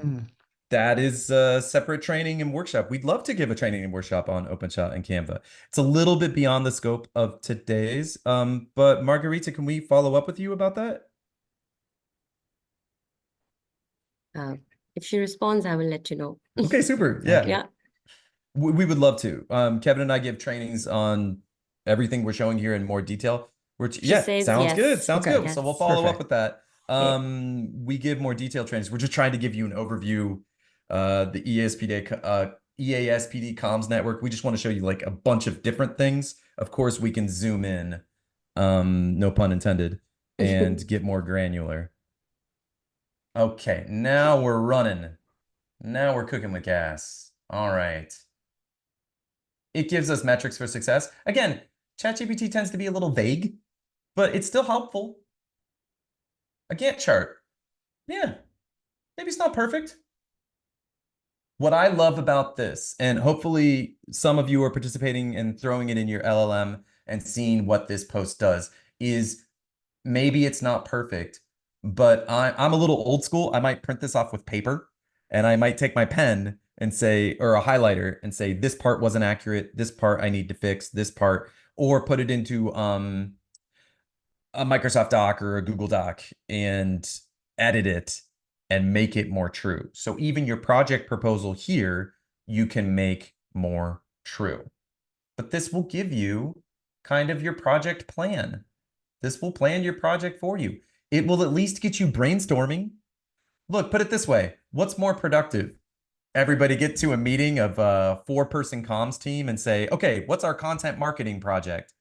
That is a separate training and workshop. We'd love to give a training and workshop on OpenShot and Canva. It's a little bit beyond the scope of today's. But Margarita, can we follow up with you about that? If she responds, I will let you know. Okay, super. Yeah. Yeah. We would love to. Kevin and I give trainings on everything we're showing here in more detail. She says sounds yes. good. Sounds Okay. good. So we'll follow up Perfect. with that. We give more detailed trainings. We're just trying to give you an overview. The EASPD Comms Network. We just want to show you like a bunch of different things. Of course, we can zoom in, no pun intended, and get more granular. Okay, now we're running. Now we're cooking with gas. All right. It gives us metrics for success. Again, ChatGPT tends to be a little vague, but it's still helpful. A Gantt chart. Yeah, maybe it's not perfect. What I love about this, and hopefully some of you are participating and throwing it in your LLM and seeing what this post does, is maybe it's not perfect, but I'm a little old school. I might print this off with paper and I might take my pen and say, or a highlighter and say, this part wasn't accurate, this part I need to fix, this part, or put it into a Microsoft Doc or a Google Doc and edit it and make it more true. So even your project proposal here, you can make more true. But this will give you kind of your project plan. This will plan your project for you. It will at least get you brainstorming. Look, put it this way. What's more productive? Everybody get to a meeting of a 4-person comms team and say, okay, what's our content marketing project?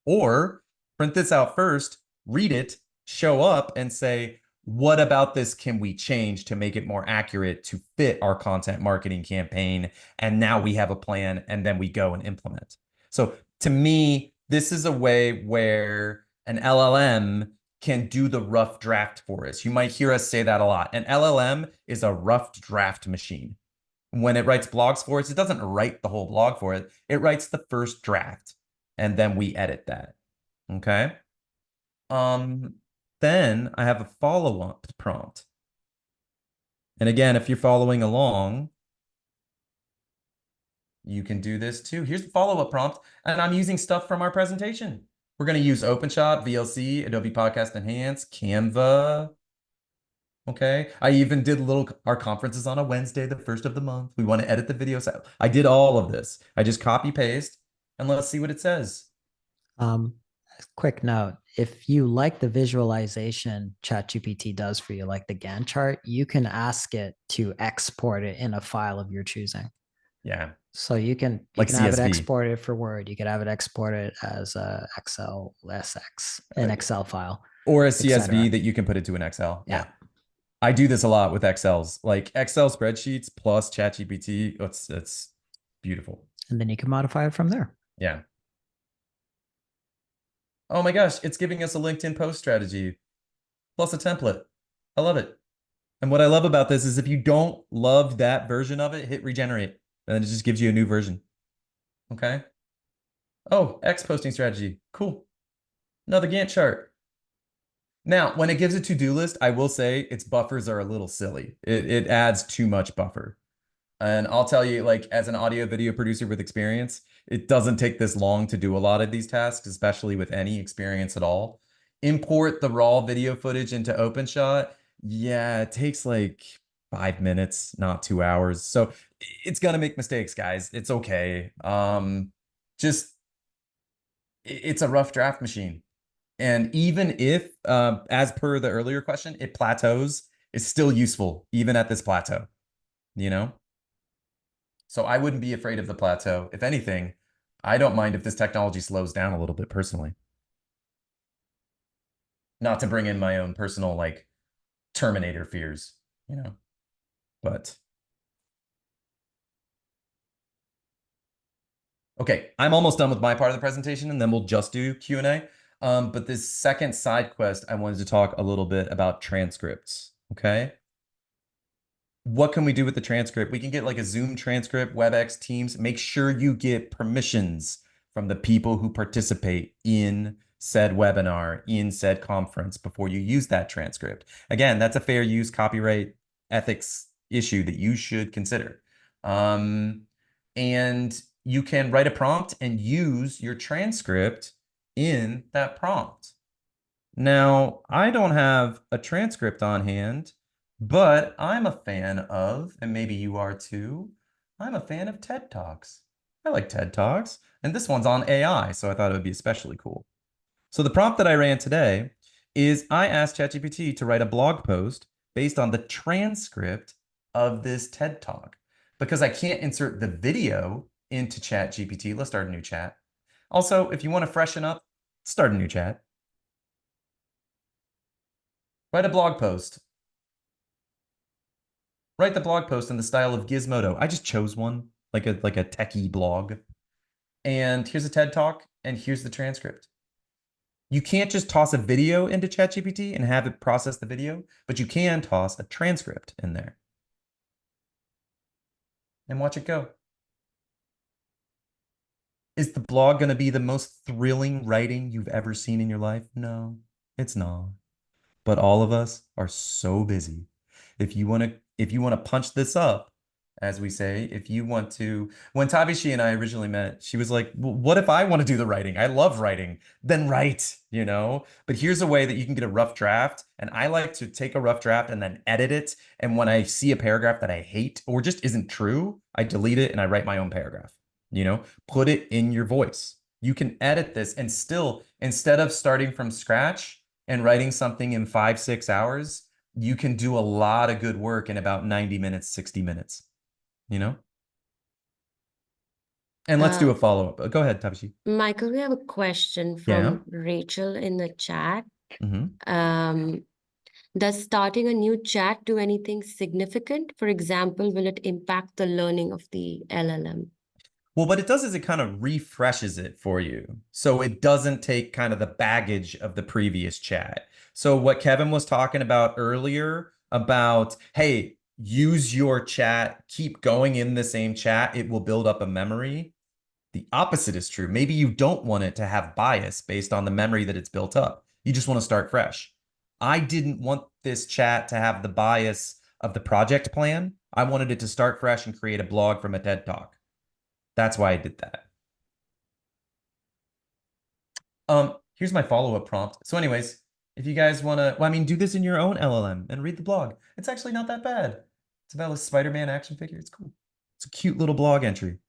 Or print this out first, read it, show up and say, what about this can we change to make it more accurate to fit our content marketing campaign? And now we have a plan and then we go and implement. So to me, this is a way where an LLM can do the rough draft for us. You might hear us say that a lot. An LLM is a rough draft machine. When it writes blogs for us, it doesn't write the whole blog for it. It writes the first draft and then we edit that. Okay. Then I have a follow-up prompt. And again, if you're following along, you can do this too. Here's the follow-up prompt, and I'm using stuff from our presentation. We're going to use OpenShot, VLC, Adobe Podcast Enhance, Canva. Okay. I even did our conferences on a Wednesday, the first of the month. We want to edit the videos out. I did all of this. I just copy paste and let's see what it says. Quick note, if you like the visualization ChatGPT does for you, like the Gantt chart, you can ask it to export it in a file of your choosing. Yeah. So you can Like have it CSV. exported for Word. You could have it exported as a Excel SX, an Excel file. Or a cetera. CSV that you can put into an Excel. Yeah. I do this a lot with Excels, like Excel spreadsheets plus ChatGPT. It's beautiful. And then you can modify it from there. Yeah. Oh my gosh, it's giving us a LinkedIn post strategy plus a template. I love it. And what I love about this is if you don't love that version of it, hit regenerate. And then it just gives you a new version. Okay. Oh, X posting strategy. Cool. Another Gantt chart. Now, when it gives a to-do list, I will say its buffers are a little silly. It adds too much buffer. And I'll tell you, like, as an audio video producer with experience, it doesn't take this long to do a lot of these tasks, especially with any experience at all. Import the raw video footage into OpenShot. Yeah, it takes like 5 minutes, not 2 hours. So it's gonna make mistakes, guys. It's okay. It's a rough draft machine. And even if, as per the earlier question, it plateaus, it's still useful, even at this plateau, you know? So I wouldn't be afraid of the plateau. If anything, I don't mind if this technology slows down a little bit personally. Not to bring in my own personal, like, Terminator fears, you know? But okay, I'm almost done with my part of the presentation, and then we'll just do Q&A. But this second side quest, I wanted to talk a little bit about transcripts, okay? What can we do with the transcript? We can get like a Zoom transcript, WebEx, Teams. Make sure you get permissions from the people who participate in said webinar, in said conference before you use that transcript. Again, that's a fair use copyright ethics issue that you should consider. And you can write a prompt and use your transcript in that prompt. Now, I don't have a transcript on hand, but I'm a fan of, and maybe you are too, I'm a fan of TED Talks. I like TED Talks, and this one's on AI, so I thought it would be especially cool. So the prompt that I ran today is I asked ChatGPT to write a blog post based on the transcript of this TED Talk. Because I can't insert the video into ChatGPT, let's start a new chat. Also, if you want to freshen up, start a new chat. Write a blog post. Write the blog post in the style of Gizmodo. I just chose one, like a techie blog. And here's a TED Talk, and here's the transcript. You can't just toss a video into ChatGPT and have it process the video, but you can toss a transcript in there. And watch it go. Is the blog going to be the most thrilling writing you've ever seen in your life? No, it's not. But all of us are so busy. If you want to punch this up, as we say. If you want to, when Tavishi and I originally met, she was like, "Well, what if I want to do the writing? I love writing." Then write, you know? But here's a way that you can get a rough draft. And I like to take a rough draft and then edit it. And when I see a paragraph that I hate or just isn't true, I delete it and I write my own paragraph. You know, put it in your voice. You can edit this and still, instead of starting from scratch and writing something in 5, 6 hours, you can do a lot of good work in about 90 minutes, 60 minutes, you know? And let's do a follow-up. Go ahead, Tabishi. Michael, we have a question Yeah. from Rachel in the chat. Mm-hmm. Does starting a new chat do anything significant? For example, will it impact the learning of the LLM? Well, what it does is it kind of refreshes it for you. So it doesn't take kind of the baggage of the previous chat. So what Kevin was talking about earlier about, hey, use your chat, keep going in the same chat, it will build up a memory. The opposite is true. Maybe you don't want it to have bias based on the memory that it's built up. You just want to start fresh. I didn't want this chat to have the bias of the project plan. I wanted it to start fresh and create a blog from a TED Talk. That's why I did that. Here's my follow-up prompt. So anyways, if you guys want to, well, I mean, do this in your own LLM and read the blog. It's actually not that bad. It's about a Spider-Man action figure. It's cool. It's a cute little blog entry.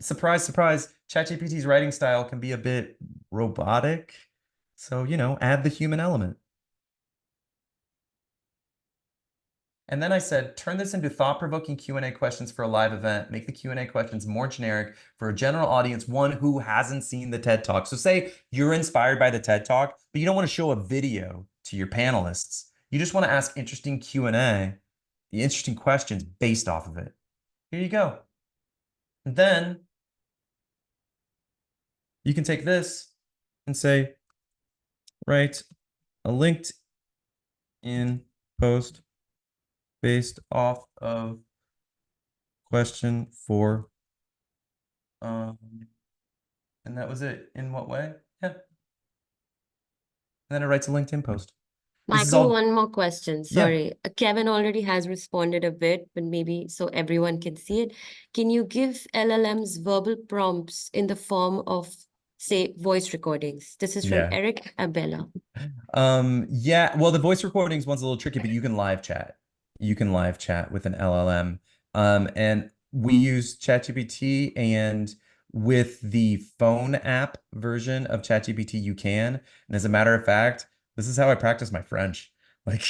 Surprise, surprise, ChatGPT's writing style can be a bit robotic. So, you know, add the human element. And then I said, turn this into thought-provoking Q&A questions for a live event. Make the Q&A questions more generic for a general audience, one who hasn't seen the TED Talk. So say you're inspired by the TED Talk, but you don't want to show a video to your panelists. You just want to ask interesting Q&A, the interesting questions based off of it. Here you go. And then you can take this and say, write a LinkedIn post based off of question 4. And that was it. In what way? Yeah. And then it writes a LinkedIn post. This is Michael, all. one more question. Yeah. Sorry. Kevin already has responded a bit, but maybe so everyone can see it. Can you give LLMs verbal prompts in the form of, say, voice recordings? This is from Yeah. Eric Abella. Yeah, well, the voice recordings one's a little tricky, but you can live chat. You can live chat with an LLM. And we use ChatGPT, and with the phone app version of ChatGPT, you can. And as a matter of fact, this is how I practice my French. Like,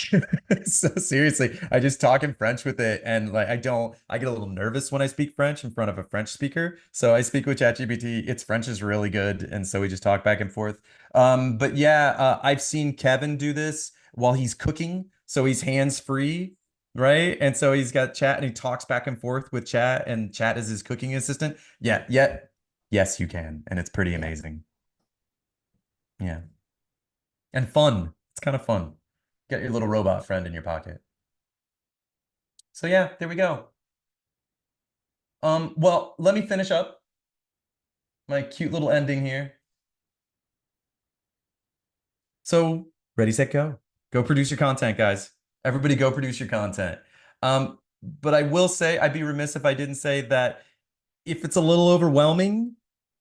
so seriously, I just talk in French with it, and like I get a little nervous when I speak French in front of a French speaker. So I speak with ChatGPT. Its French is really good, and so we just talk back and forth. But yeah, I've seen Kevin do this while he's cooking, so he's hands-free, right? And so he's got chat and he talks back and forth with chat, and chat is his cooking assistant. Yeah, yes, you can, and it's pretty amazing. Yeah. And fun. It's kind of fun. Get your little robot friend in your pocket. So yeah, there we go. Well, let me finish up my cute little ending here. So ready, set, go. Go produce your content, guys. Everybody go produce your content. But I will say, I'd be remiss if I didn't say that if it's a little overwhelming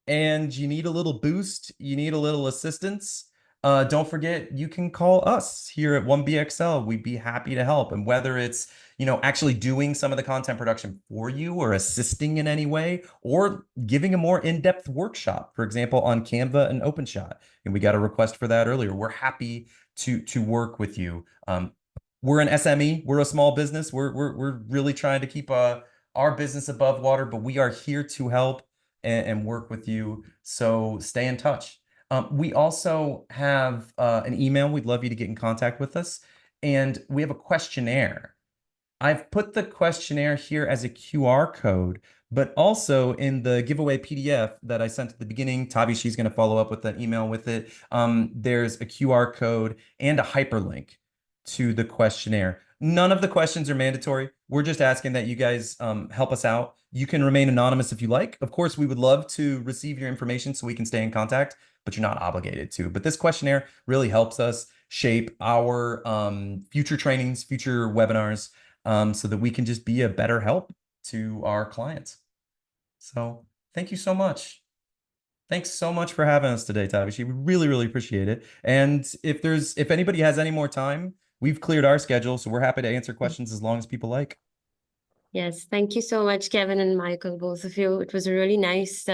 and you need a little boost, you need a little assistance, don't forget you can call us here at 1BXL. We'd be happy to help. And whether it's, you know, actually doing some of the content production for you or assisting in any way, or giving a more in-depth workshop, for example, on Canva and OpenShot. And we got a request for that earlier. We're happy to work with you. We're an SME. We're a small business. We're really trying to keep our business above water, but we are here to help and work with you. So stay in touch. We also have an email. We'd love you to get in contact with us. And we have a questionnaire. I've put the questionnaire here as a QR code, but also in the giveaway PDF that I sent at the beginning, she's going to follow up with an email with it. There's a QR code and a hyperlink to the questionnaire. None of the questions are mandatory. We're just asking that you guys help us out. You can remain anonymous if you like. Of course, we would love to receive your information so we can stay in contact, but you're not obligated to. But this questionnaire really helps us shape our future trainings, future webinars. so that we can just be a better help to our clients. So thank you so much. Thanks so much for having us today, Tavishi. We really, really appreciate it. And if anybody has any more time, we've cleared our schedule, so we're happy to answer questions as long as people like. Yes, thank you so much, Kevin and Michael, both of you. It was a really nice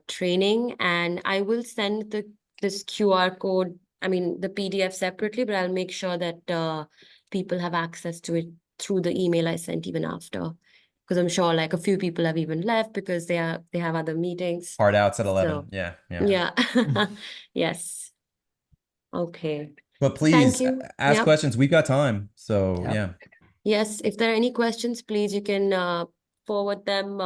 training, and I will send this QR code, I mean the PDF separately, but I'll make sure that people have access to it through the email I sent even after. Because I'm sure like a few people have even left because they have other meetings. Hard outs at 11. So, Yeah. yeah. Yes. Okay. But please Thank you. ask Yep. questions. We've got time. So Yep. yeah. Yes, if there are any questions, please you can forward them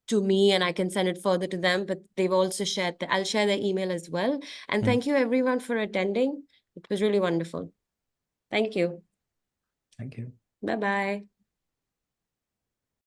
to me and I can send it further to them. But they've also shared I'll share their email as well. And thank you everyone for attending. It was really wonderful. Thank you. Thank you. Bye-bye.